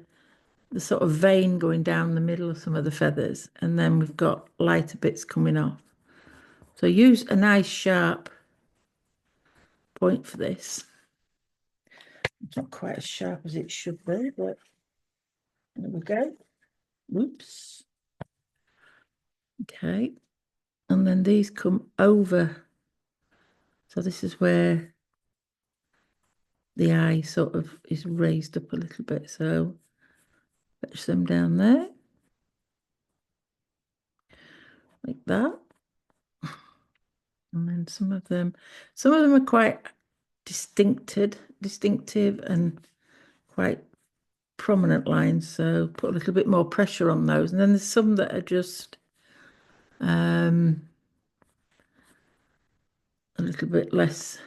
sort of vein going down the middle of some of the feathers, and then we've got lighter bits coming off. So use a nice sharp point for this. It's not quite as sharp as it should be, but there we go. Oops. Okay. And then these come over. So this is where the eye sort of is raised up a little bit. So fetch them down there. Like that. And then some of them are quite distinctive and quite prominent lines. So put a little bit more pressure on those. And then there's some that are just a little bit less,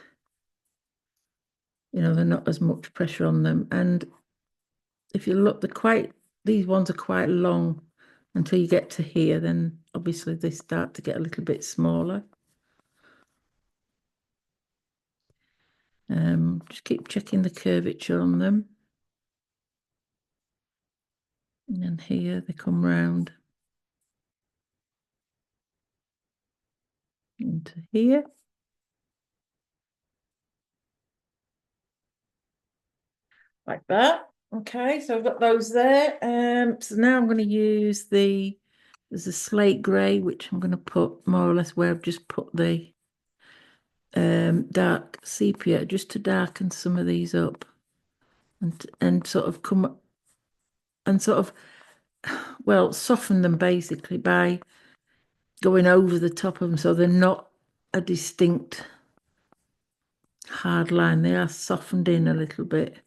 they're not as much pressure on them. And if you look, these ones are quite long until you get to here, then obviously they start to get a little bit smaller. Just keep checking the curvature on them. And then here they come round into here. Like that. Okay, so I've got those there. So now I'm going to use there's a slate grey, which I'm going to put more or less where I've just put the dark sepia, just to darken some of these up and sort of come and sort of, well, soften them basically by going over the top of them so they're not a distinct hard line. They are softened in a little bit.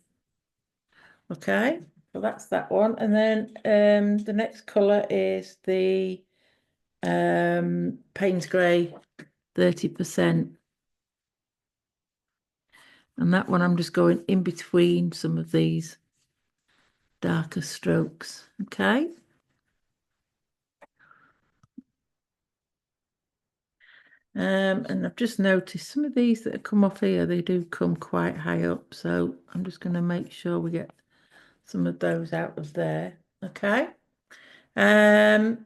Okay, so that's that one. And then the next colour is the Payne's Grey 30%. And that one I'm just going in between some of these darker strokes. Okay. And I've just noticed some of these that have come off here, they do come quite high up. So I'm just going to make sure we get some of those out of there. Okay. And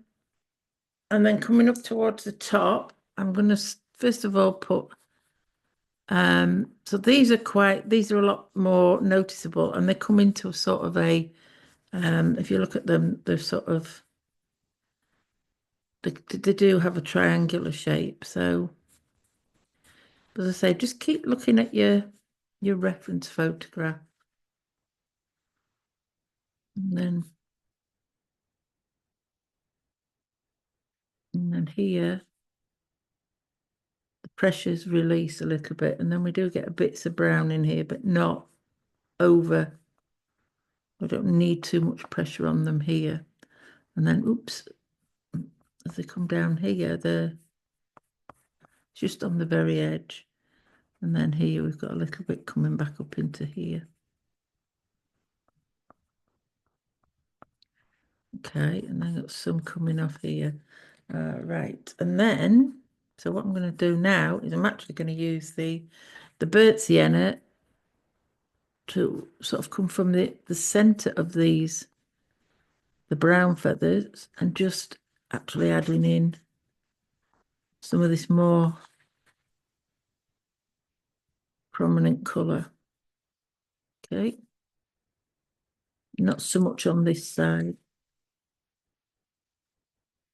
then coming up towards the top, I'm going to first of all put, so these are a lot more noticeable, and they come into a sort of a, if you look at them, they're sort of, they do have a triangular shape. So as I say, just keep looking at your reference photograph. And then here, the pressures release a little bit, and then we do get bits of brown in here, but not over. We don't need too much pressure on them here. And then, oops, as they come down here, they're just on the very edge. And then here we've got a little bit coming back up into here. Okay, and then got some coming off here. Right, and then, so what I'm going to do now is I'm actually going to use the burnt sienna to sort of come from the center of these, the brown feathers, and just actually adding in some of this more prominent color. Okay, not so much on this side.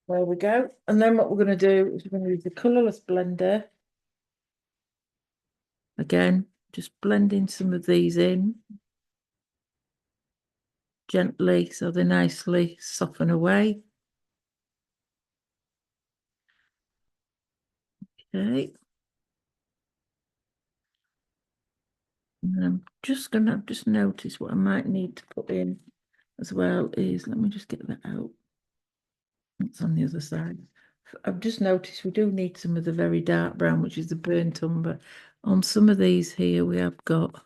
There we go. And then what we're going to do is we're going to use the colorless blender. Again, just blending some of these in gently so they nicely soften away. Okay. And I'm just going to just notice what I might need to put in as well is, let me just get that out. It's on the other side. I've just noticed we do need some of the very dark brown, which is the burnt umber. On some of these here we have got,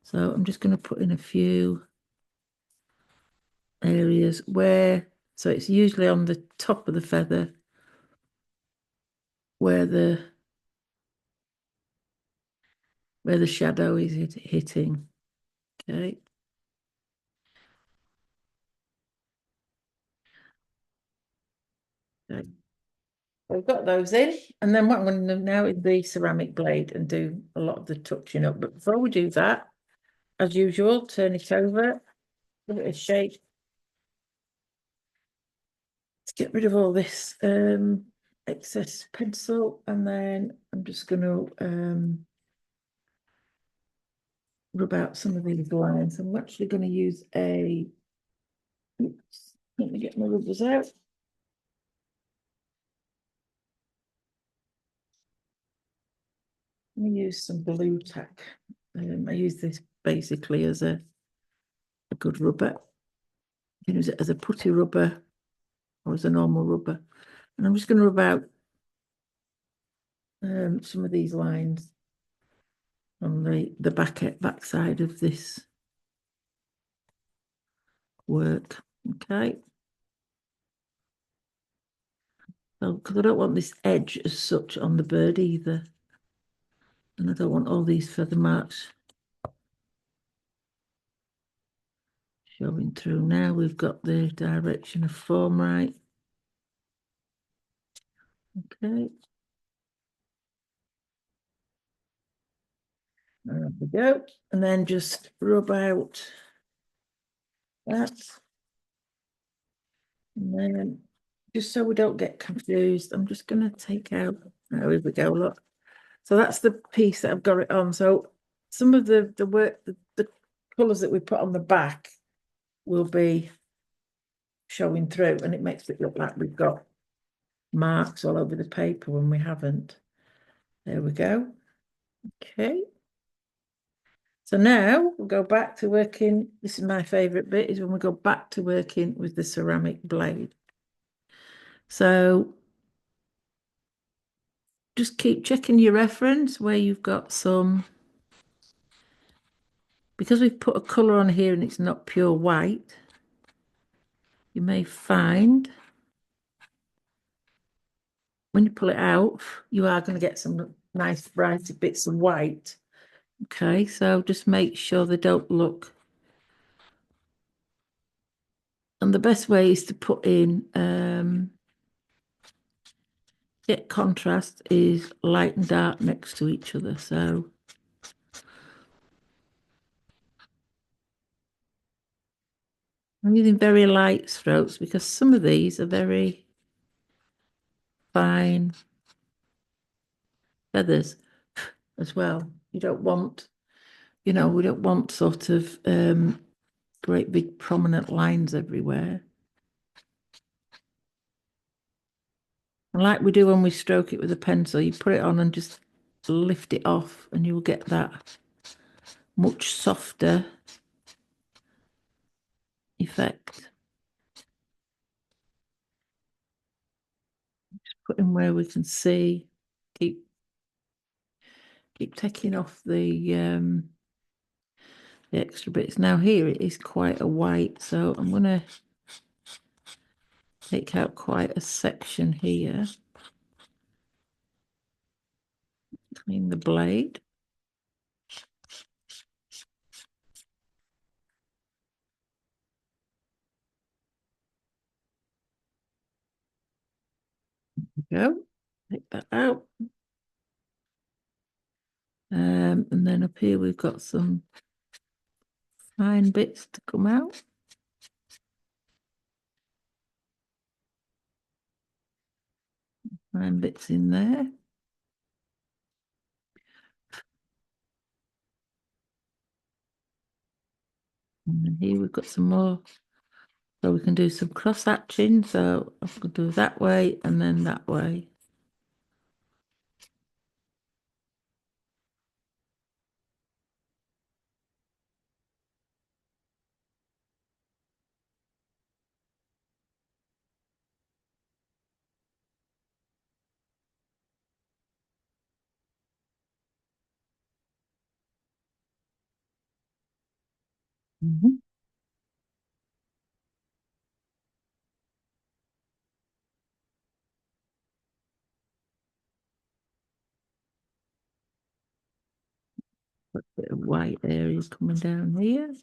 so I'm just going to put in a few areas where, so it's usually on the top of the feather where the shadow is hitting. Okay. Okay. We've got those in, and then what I'm going to do now is the ceramic blade and do a lot of the touching up. But before we do that, as usual, turn it over, give it a shake. Let's get rid of all this excess pencil, and then I'm just going to rub out some of these lines. I'm actually going to use a, oops, let me get my rubbers out. Let me use some blue tack. I use this basically as a good rubber. You can use it as a putty rubber or as a normal rubber. And I'm just going to rub out some of these lines on the back side of this work. Okay. So, because I don't want this edge as such on the bird either. And I don't want all these feather marks showing through. Now we've got the direction of form right. Okay. There we go. And then just rub out that. And then just so we don't get confused, I'm just going to take out, oh, here we go, look. So that's the piece that I've got it on. So some of the work, the colours that we put on the back will be showing through, and it makes it look like we've got marks all over the paper when we haven't. There we go. Okay. So now we'll go back to working. This is my favourite bit, is when we go back to working with the ceramic blade. So just keep checking your reference where you've got some, because we've put a colour on here and it's not pure white, you may find when you pull it out, you are going to get some nice bright bits of white. Okay, so just make sure they don't look. And the best way is to put in get contrast is light and dark next to each other. So I'm using very light strokes because some of these are very fine feathers as well. You don't want, we don't want sort of great big prominent lines everywhere. And like we do when we stroke it with a pencil, you put it on and just lift it off and you'll get that much softer effect. Just put in where we can see. Keep taking off the extra bits. Now here it is quite a white, so I'm going to take out quite a section here. Clean the blade. Go. Take that out. And then up here we've got some fine bits to come out. Fine bits in there. And then here we've got some more. So we can do some cross hatching. So I'm going to do that way and then that way. Mhm. Got a bit of white areas coming down here.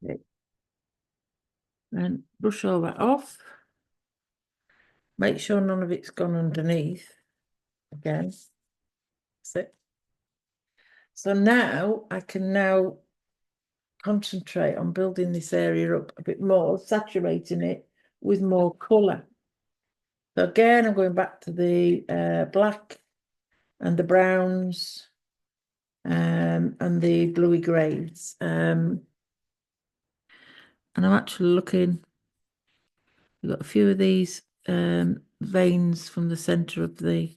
Okay. And brush all that off. Make sure none of it's gone underneath again. That's it. So now I can now concentrate on building this area up a bit more, saturating it with more colour. So again, I'm going back to the black and the browns and the bluey greys. And I'm actually looking, we've got a few of these veins from the centre of the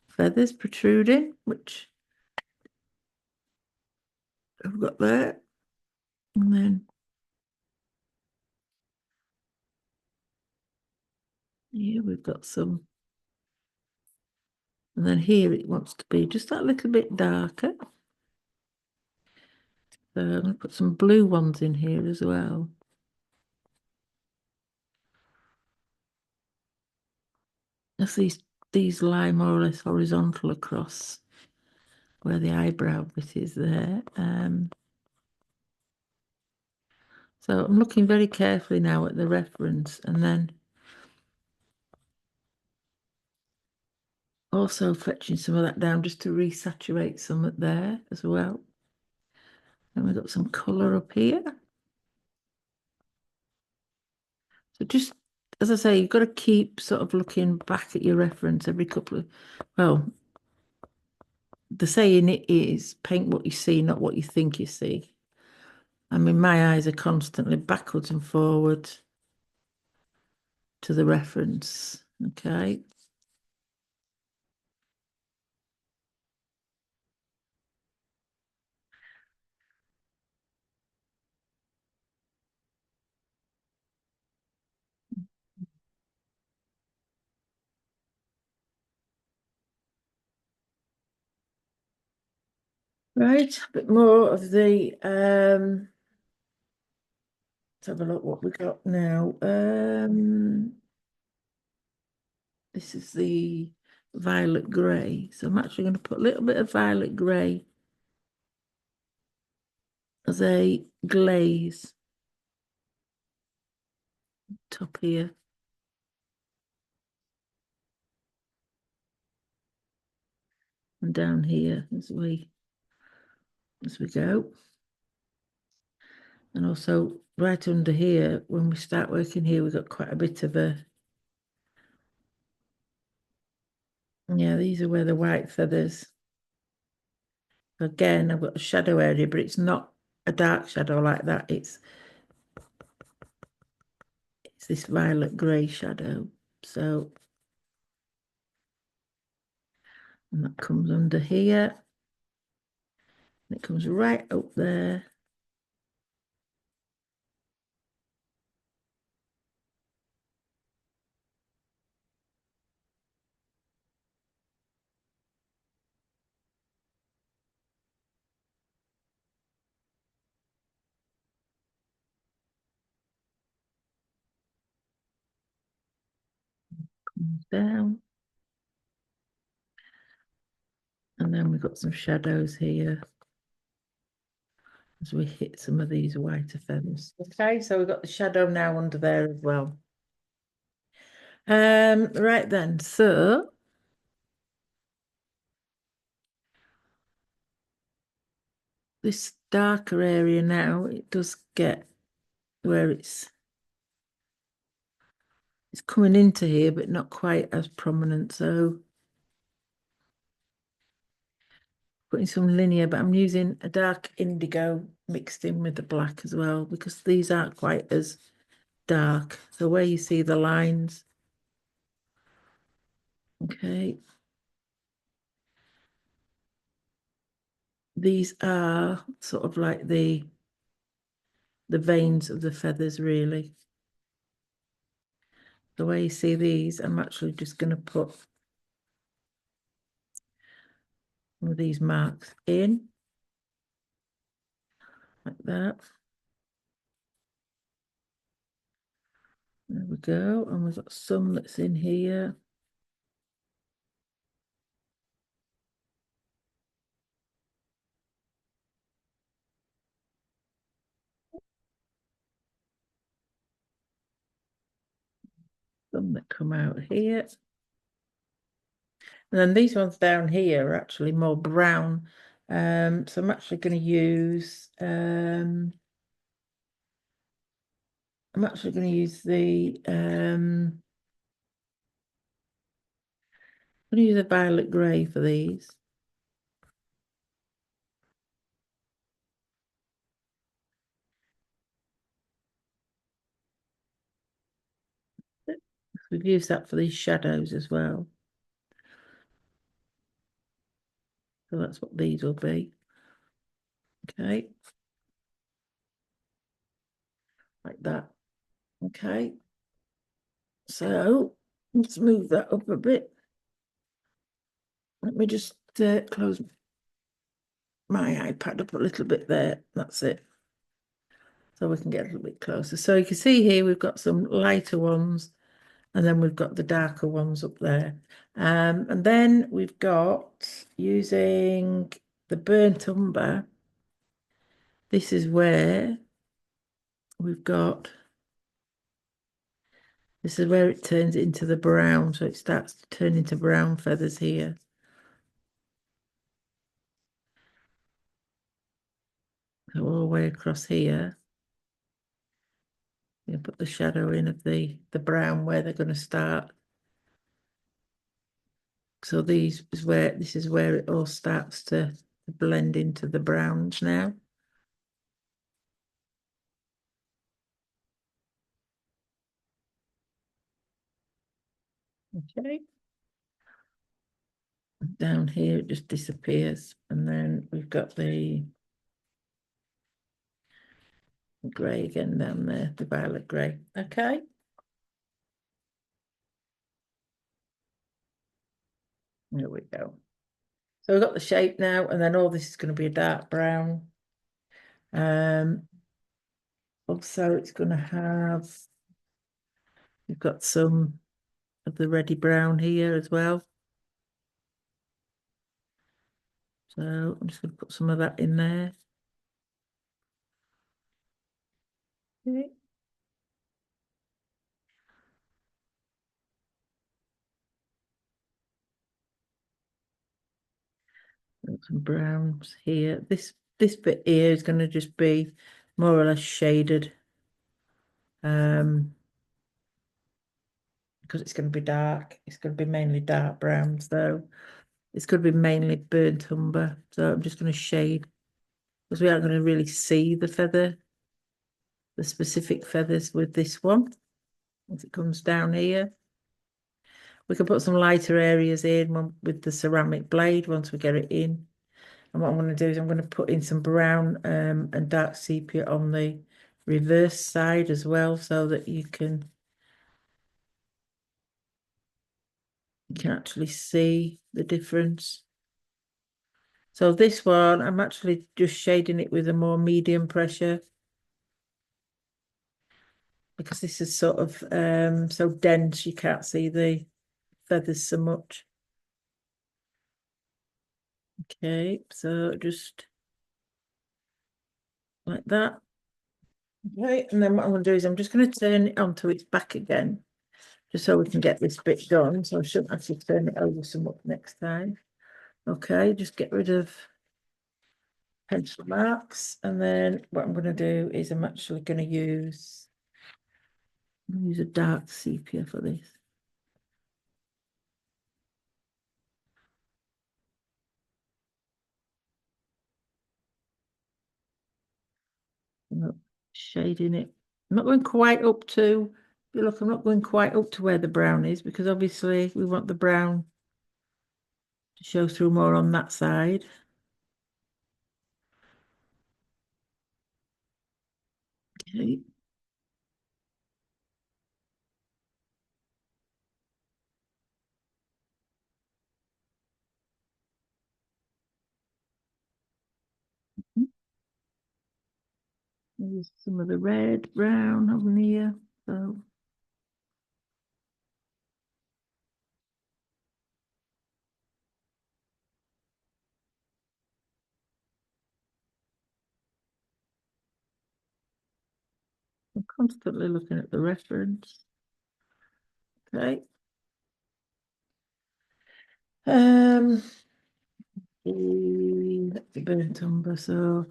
feathers protruding, which I've got there. And then here we've got some. And then here it wants to be just that little bit darker. So I'm going to put some blue ones in here as well. As these lie more or less horizontal across where the eyebrow bit is there. So I'm looking very carefully now at the reference and then also fetching some of that down just to resaturate some there as well. And we've got some colour up here. So just, as I say, you've got to keep sort of looking back at your reference every couple of, well, the saying it is paint what you see, not what you think you see. I mean, my eyes are constantly backwards and forwards to the reference. Okay. Right, a bit more of the let's have a look what we got now. This is the violet grey. So I'm actually going to put a little bit of violet grey as a glaze top here. And down here as we go. And also right under here, when we start working here, we've got quite a bit of a, yeah, these are where the white feathers. Again, I've got a shadow area, but it's not a dark shadow like that. It's this violet grey shadow. So, and that comes under here. And it comes right up there. Comes down. And then we've got some shadows here as we hit some of these whiter feathers. Okay, so we've got the shadow now under there as well. Right then, so this darker area now, it does get where it's coming into here, but not quite as prominent. So putting some linear, but I'm using a dark indigo mixed in with the black as well, because these aren't quite as dark. So where you see the lines, okay. These are sort of like the veins of the feathers, really. The way you see these, I'm actually just going to put one of these marks in, like that. There we go. And we've got some that's in here. Some that come out here. And then these ones down here are actually more brown. So I'm actually going to use the I'm going to use a violet grey for these. We've used that for these shadows as well. So that's what these will be. Okay. Like that. Okay. So let's move that up a bit. Let me just close my iPad up a little bit there. That's it. So we can get a little bit closer. So you can see here we've got some lighter ones and then we've got the darker ones up there. And then we've got using the burnt umber. This is where we've got, this is where it turns into the brown. So it starts to turn into brown feathers here. So all the way across here. You put the shadow in of the brown where they're going to start. So this is where it all starts to blend into the browns now. Okay. Down here it just disappears, and then we've got the grey again down there, the violet grey. Okay. There we go. So we've got the shape now, and then all this is going to be a dark brown. Also, it's going to have, we've got some of the reddy brown here as well. So I'm just going to put some of that in there. Okay. Got some browns here. This bit here is going to just be more or less shaded. Because it's going to be dark. It's going to be mainly dark brown, so it's going to be mainly burnt umber. So I'm just going to shade because we aren't going to really see the feather, the specific feathers with this one as it comes down here. We can put some lighter areas in with the ceramic blade once we get it in. And what I'm going to do is I'm going to put in some brown and dark sepia on the reverse side as well, so that you can actually see the difference. So this one, I'm actually just shading it with a more medium pressure because this is sort of so dense you can't see the feathers so much. Okay, so just like that. Okay, and then what I'm going to do is I'm just going to turn it onto its back again, just so we can get this bit done. So I shouldn't actually turn it over so much next time. Okay, just get rid of pencil marks. And then what I'm going to do is I'm actually going to use a dark sepia for this. I'm not shading it. I'm not going quite up to, look, I'm not going quite up to where the brown is because obviously we want the brown to show through more on that side. Okay. There's some of the red, brown on here. So I'm constantly looking at the reference. Okay. Um, the burnt umber. So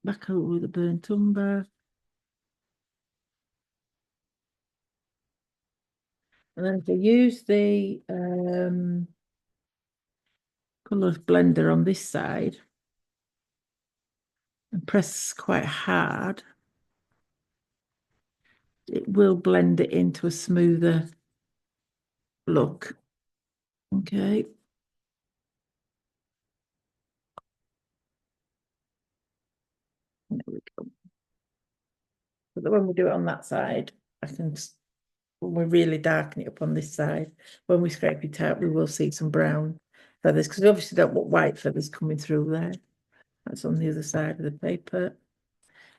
back over with the burnt umber. And then if I use the colours blender on this side and press quite hard, it will blend it into a smoother look. Okay. There we go. But when we do it on that side, I can, when we really darken it up on this side, when we scrape it out, we will see some brown feathers because we obviously don't want white feathers coming through there. That's on the other side of the paper.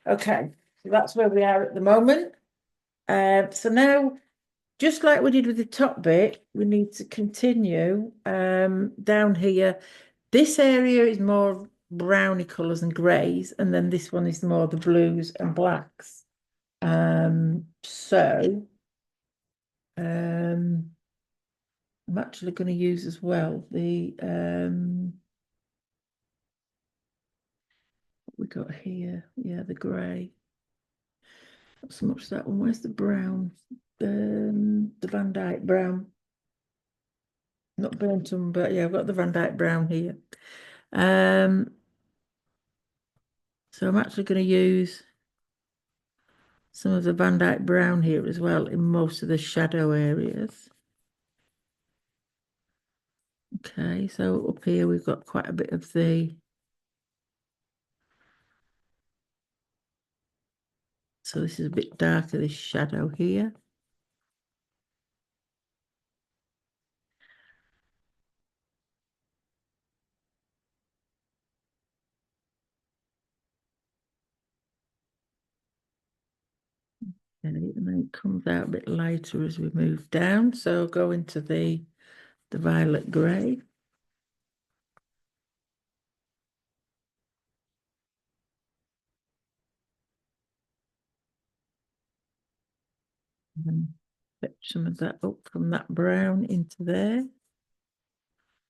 Okay, so that's where we are at the moment. So now, just like we did with the top bit, we need to continue down here. This area is more browny colours and greys, and then this one is more the blues and blacks. So I'm actually going to use as well the what we got here. Yeah, the grey. Not so much that one. Where's the brown? The Van Dyke brown. Not burnt umber. Yeah, I've got the Van Dyke brown here. So I'm actually going to use some of the Van Dyke brown here as well in most of the shadow areas. Okay, so up here we've got quite a bit of the, so this is a bit darker, this shadow here. Okay, and then it comes out a bit lighter as we move down. So go into the violet grey. And fetch some of that up from that brown into there.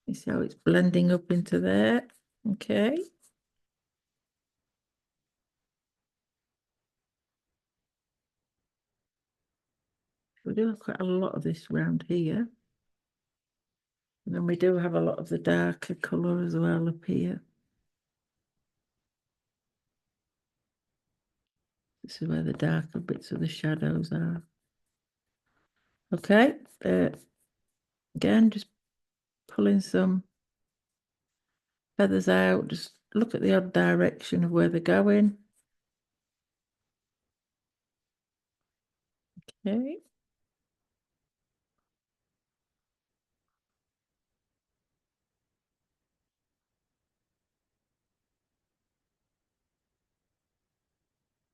You see how it's blending up into there. Okay. We do have quite a lot of this round here. And then we do have a lot of the darker colour as well up here. This is where the darker bits of the shadows are. Okay, again, just pulling some feathers out. Just look at the odd direction of where they're going. Okay.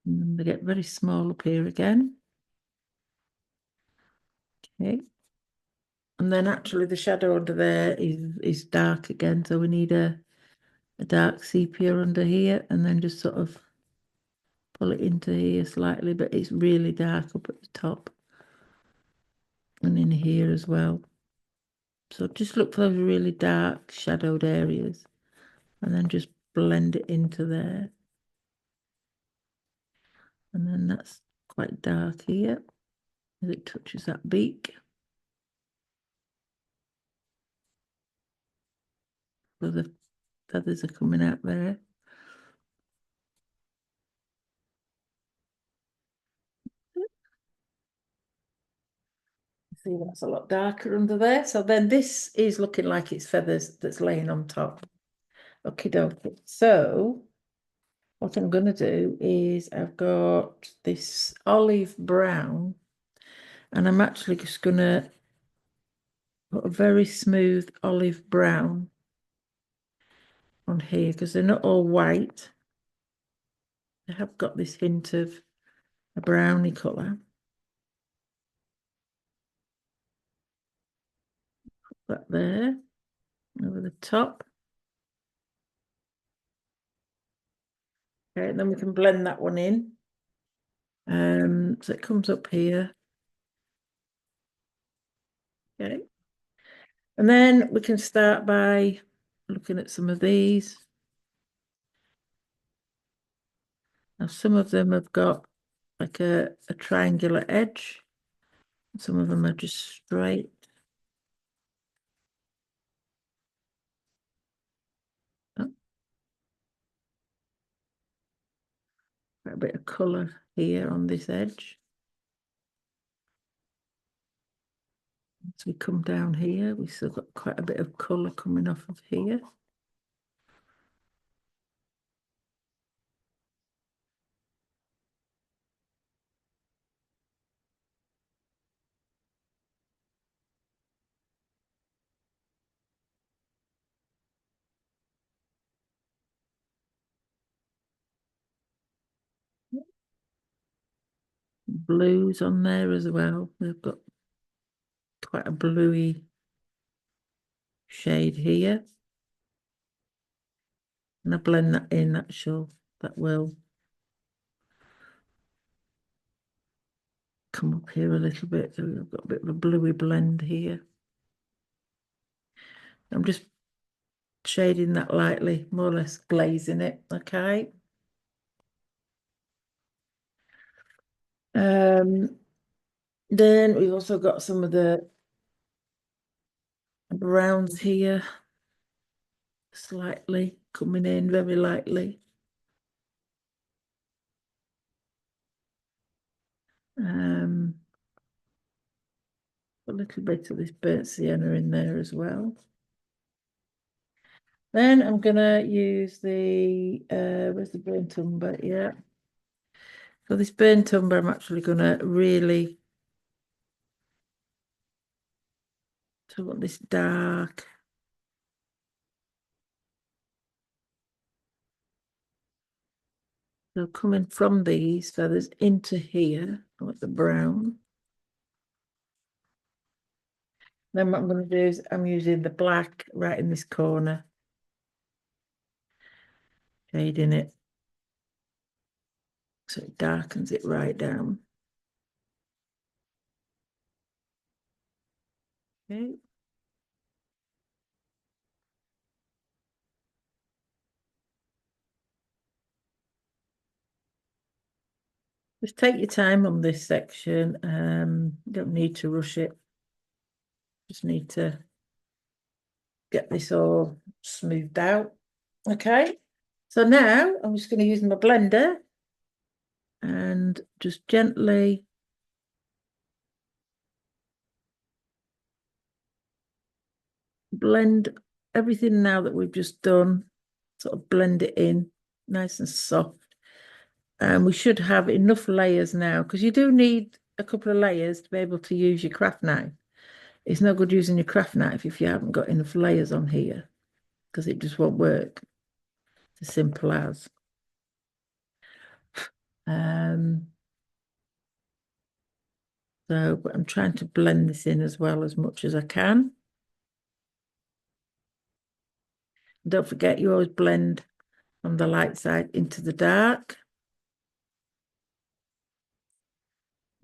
And then they get very small up here again. Okay. And then actually the shadow under there is dark again. So we need a dark sepia under here and then just sort of pull it into here slightly, but it's really dark up at the top and in here as well. So just look for those really dark shadowed areas and then just blend it into there. And then that's quite dark here as it touches that beak. So the feathers are coming out there. See, that's a lot darker under there. So then this is looking like it's feathers that's laying on top. Okay, dokie. So what I'm going to do is I've got this olive brown and I'm actually just going to put a very smooth olive brown on here because they're not all white. They have got this hint of a browny colour. Put that there over the top. Okay, and then we can blend that one in. So it comes up here. Okay. And then we can start by looking at some of these. Now, some of them have got like a triangular edge. Some of them are just straight. Oh, got a bit of colour here on this edge. As we come down here, we've still got quite a bit of colour coming off of here. Blues on there as well. We've got quite a bluey shade here. And I blend that in, that will come up here a little bit. So we've got a bit of a bluey blend here. I'm just shading that lightly, more or less glazing it, okay? Then we've also got some of the browns here, slightly coming in very lightly. A little bit of this burnt sienna in there as well. Then I'm gonna use the where's the burnt umber? Yeah. So this burnt umber, I'm actually gonna really so I want this dark. So coming from these feathers into here, with the brown. Then what I'm going to do is I'm using the black right in this corner, shading it so it darkens it right down. Okay. Just take your time on this section. You don't need to rush it. Just need to get this all smoothed out. Okay. So now I'm just going to use my blender and just gently blend everything now that we've just done, sort of blend it in nice and soft. And we should have enough layers now because you do need a couple of layers to be able to use your craft knife. It's no good using your craft knife if you haven't got enough layers on here because it just won't work. It's as simple as. Um, but I'm trying to blend this in as well as much as I can. Don't forget, you always blend from the light side into the dark.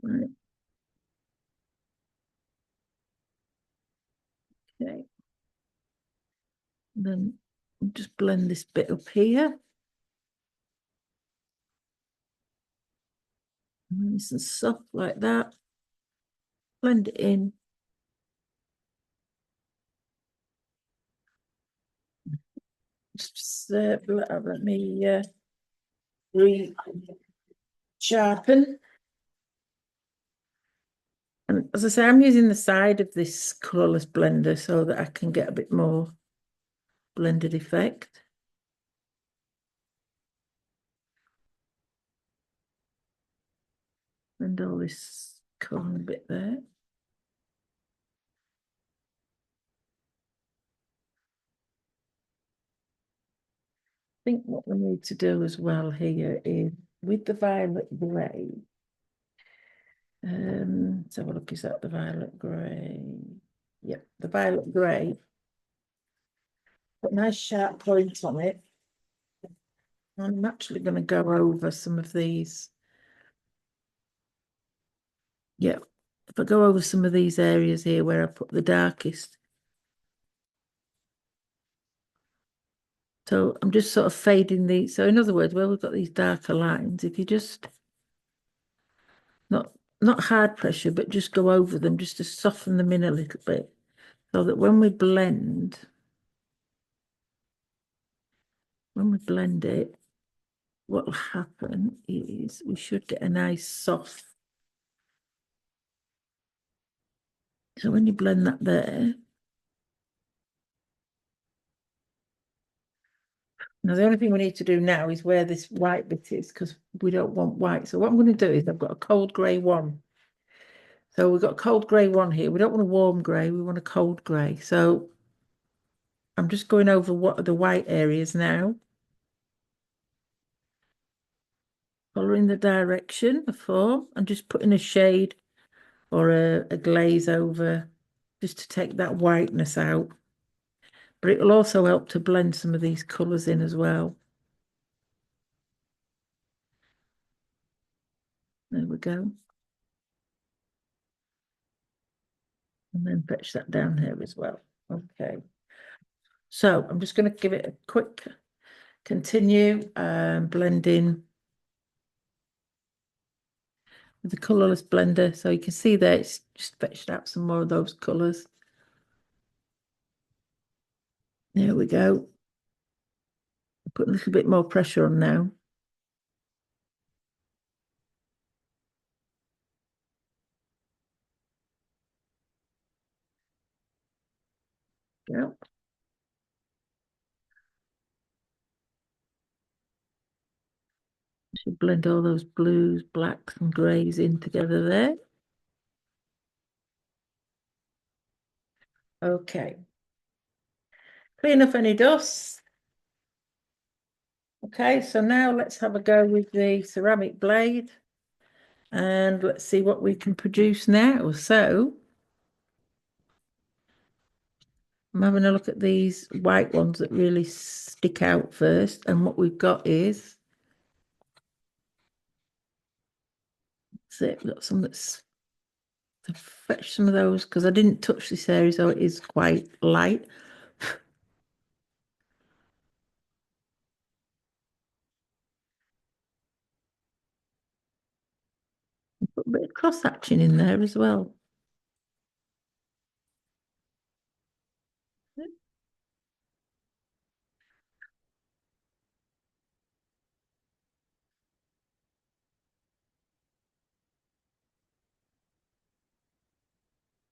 Right. Okay. And then just blend this bit up here. Nice and soft like that. Blend it in. Just let me re-sharpen. And as I say, I'm using the side of this colourless blender so that I can get a bit more blended effect. And all this colour bit there. I think what we need to do as well here is with the violet grey. Let's have a look, is that the violet grey? Yep, the violet grey. Put a nice sharp point on it. I'm actually going to go over some of these. Yeah, if I go over some of these areas here where I put the darkest. So I'm just sort of fading these. So in other words, where we've got these darker lines, if you just not hard pressure, but just go over them just to soften them in a little bit, so that when we blend it, what will happen is we should get a nice soft. So when you blend that there, now the only thing we need to do now is where this white bit is because we don't want white. So what I'm going to do is I've got a cold grey one. So we've got a cold grey one here. We don't want a warm grey, we want a cold grey. So I'm just going over what are the white areas now. Following the direction of form and just putting a shade or a glaze over just to take that whiteness out. But it will also help to blend some of these colours in as well. There we go. And then fetch that down here as well. Okay. So I'm just going to give it a quick continue blending with the colourless blender. So you can see there it's just fetched out some more of those colours. There we go. Put a little bit more pressure on now. Yeah. Should blend all those blues, blacks, and greys in together there. Okay. Clean off any dust. Okay, so now let's have a go with the ceramic blade. And let's see what we can produce now. So I'm having a look at these white ones that really stick out first. And what we've got is, that's it, we've got some that's to fetch some of those because I didn't touch this area, so it is quite light. Put a bit of cross hatching in there as well.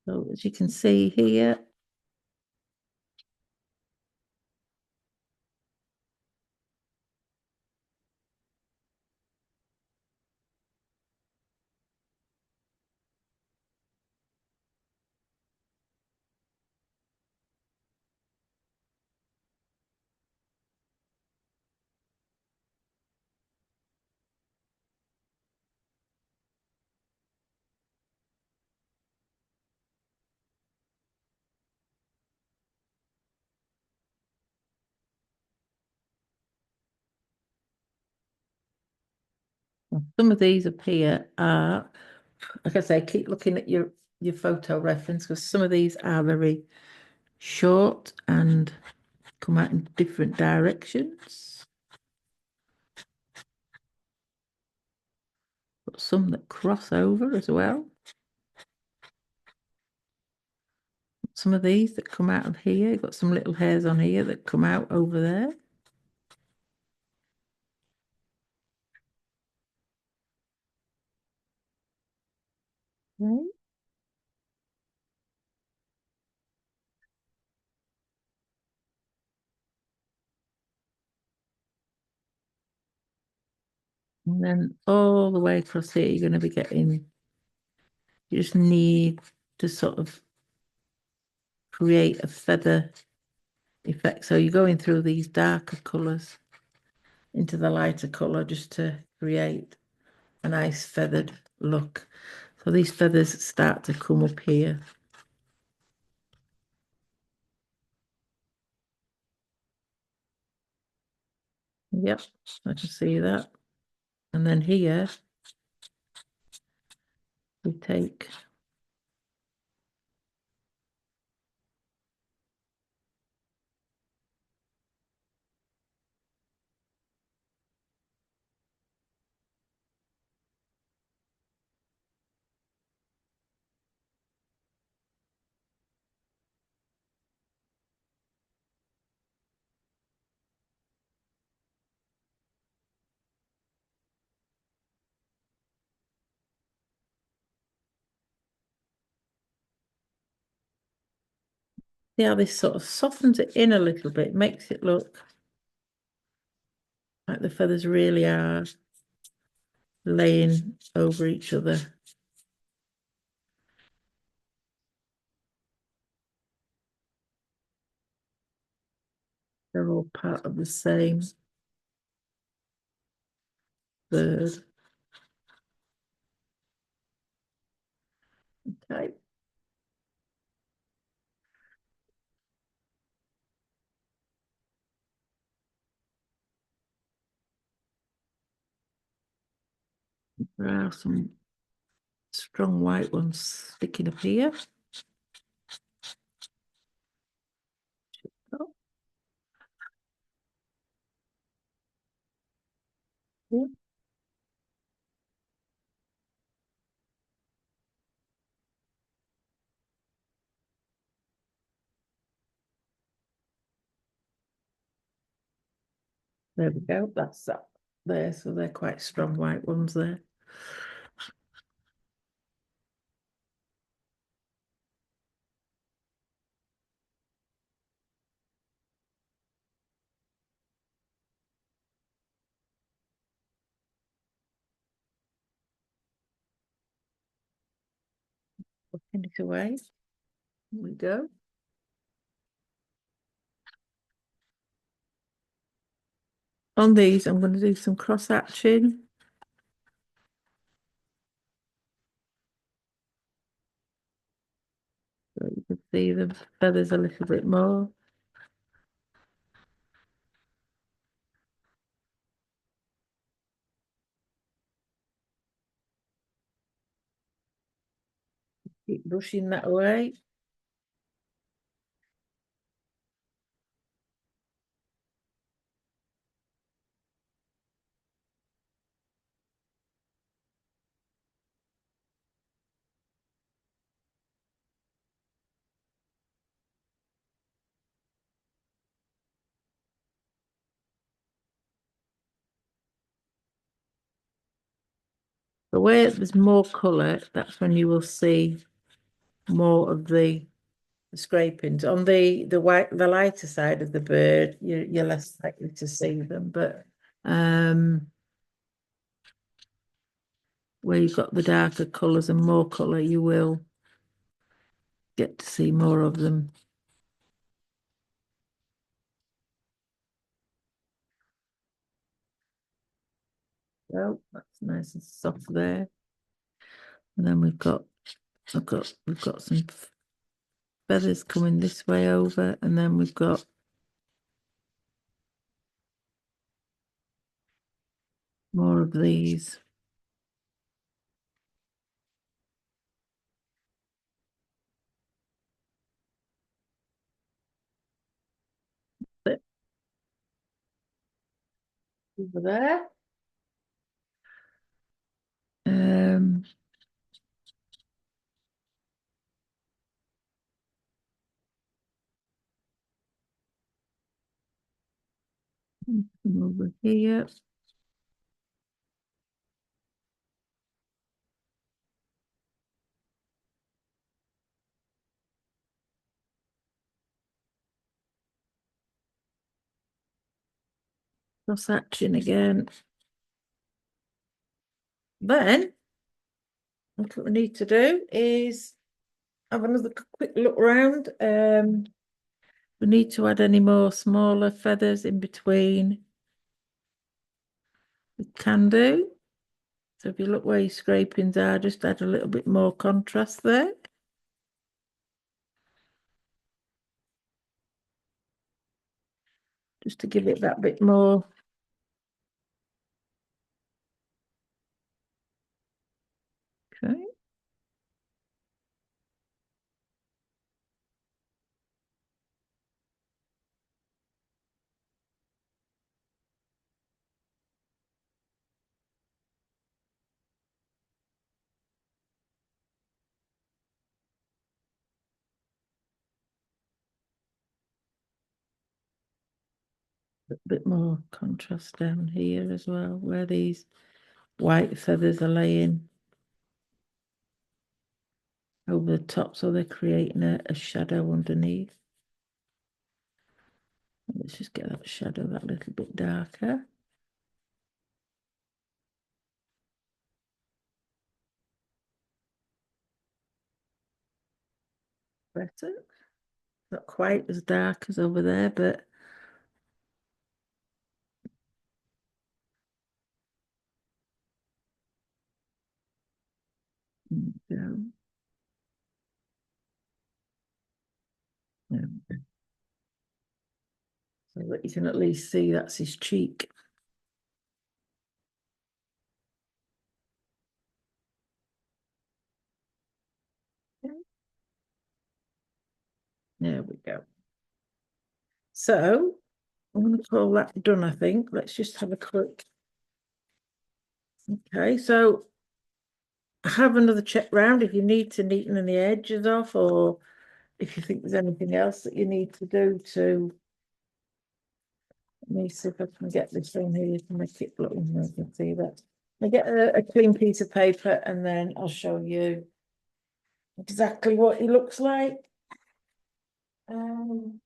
So as you can see here, some of these up here are, like I say, keep looking at your photo reference because some of these are very short and come out in different directions. Got some that cross over as well. Some of these that come out of here, you've got some little hairs on here that come out over there. Right. And then all the way across here, you're going to be getting, you just need to sort of create a feather effect. So you're going through these darker colours into the lighter colour just to create a nice feathered look. So these feathers start to come up here. Yep, I can see that. And then here we take, see how this sort of softens it in a little bit, makes it look like the feathers really are laying over each other. They're all part of the same bird. Okay. There are some strong white ones sticking up here. Oh, yeah. There we go. That's that there. So they're quite strong white ones there. Putting it away. Here we go. On these, I'm going to do some cross hatching. So you can see the feathers a little bit more. Keep brushing that away. The way there's more colour, that's when you will see more of the scrapings. On the lighter side of the bird, you're less likely to see them, but where you've got the darker colours and more colour, you will get to see more of them. So that's nice and soft there. And then we've got some feathers coming this way over, and then we've got more of these. Over there. Um, over here. Cross hatching again. Then what we need to do is have another quick look around. We need to add any more smaller feathers in between. We can do. So if you look where your scrapings are, just add a little bit more contrast there. Just to give it that bit more. Okay. A bit more contrast down here as well, where these white feathers are laying over the top, so they're creating a shadow underneath. Let's just get that shadow that little bit darker. Better. Not quite as dark as over there, but yeah. Yeah. So that you can at least see that's his cheek. There we go. So I'm going to call that done, I think. Let's just have a quick. Okay, so have another check round if you need to neaten any edges off, or if you think there's anything else that you need to do to. Let me see if I can get this on here to make it look. I can see that. I get a clean piece of paper and then I'll show you exactly what he looks like. Um,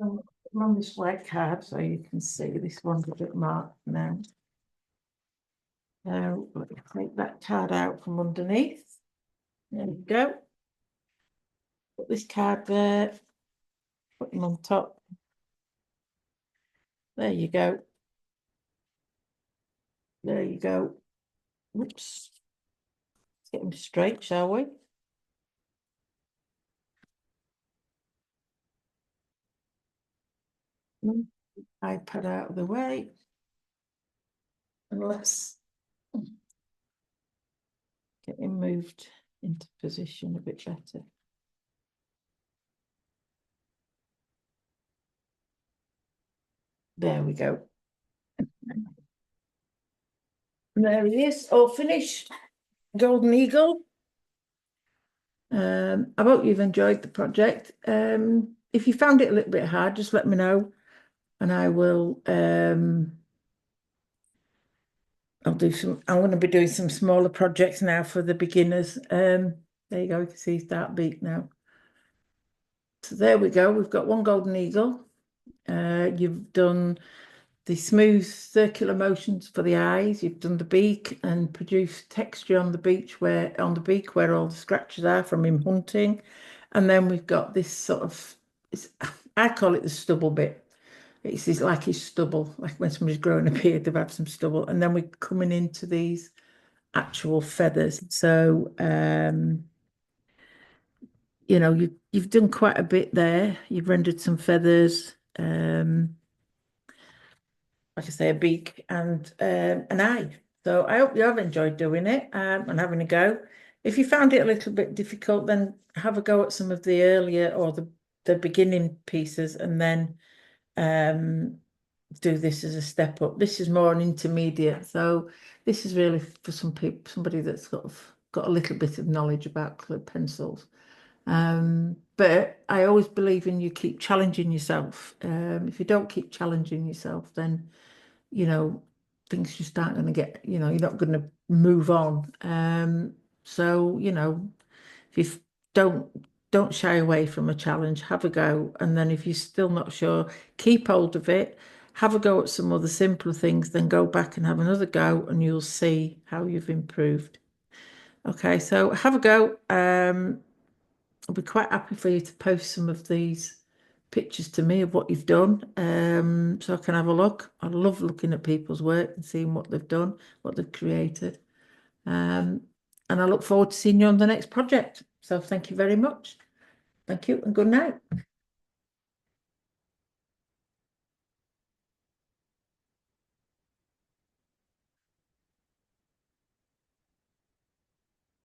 I'm on this white card so you can see this one's a bit marked now. Now, let me take that card out from underneath. There we go. Put this card there, put them on top. There you go. There you go. Oops. Let's get them straight, shall we? iPad out of the way. And let's get him moved into position a bit better. There we go. And there he is, all finished. Golden Eagle. I hope you've enjoyed the project. If you found it a little bit hard, just let me know, and I will. I'll do some. I'm going to be doing some smaller projects now for the beginners. There you go. You can see that beak now. So there we go. We've got one golden eagle. You've done the smooth circular motions for the eyes. You've done the beak and produced texture on the beak where all the scratches are from him hunting. And then we've got this sort of, I call it the stubble bit. It's like his stubble, like when somebody's growing a beard, they've had some stubble. And then we're coming into these actual feathers. So, you've done quite a bit there. You've rendered some feathers. Like I say, a beak and an eye. So I hope you have enjoyed doing it and having a go. If you found it a little bit difficult, then have a go at some of the earlier or the beginning pieces and then do this as a step up. This is more an intermediate. So this is really for some people, somebody that's sort of got a little bit of knowledge about colored pencils. But I always believe in you keep challenging yourself. If you don't keep challenging yourself, then things just aren't going to get, you're not going to move on. So, if you don't don't shy away from a challenge, have a go. And then if you're still not sure, keep hold of it, have a go at some other simpler things, then go back and have another go and you'll see how you've improved. Okay, so have a go. I'll be quite happy for you to post some of these pictures to me of what you've done, so I can have a look. I love looking at people's work and seeing what they've done, what they've created. And I look forward to seeing you on the next project. So thank you very much. Thank you and good night.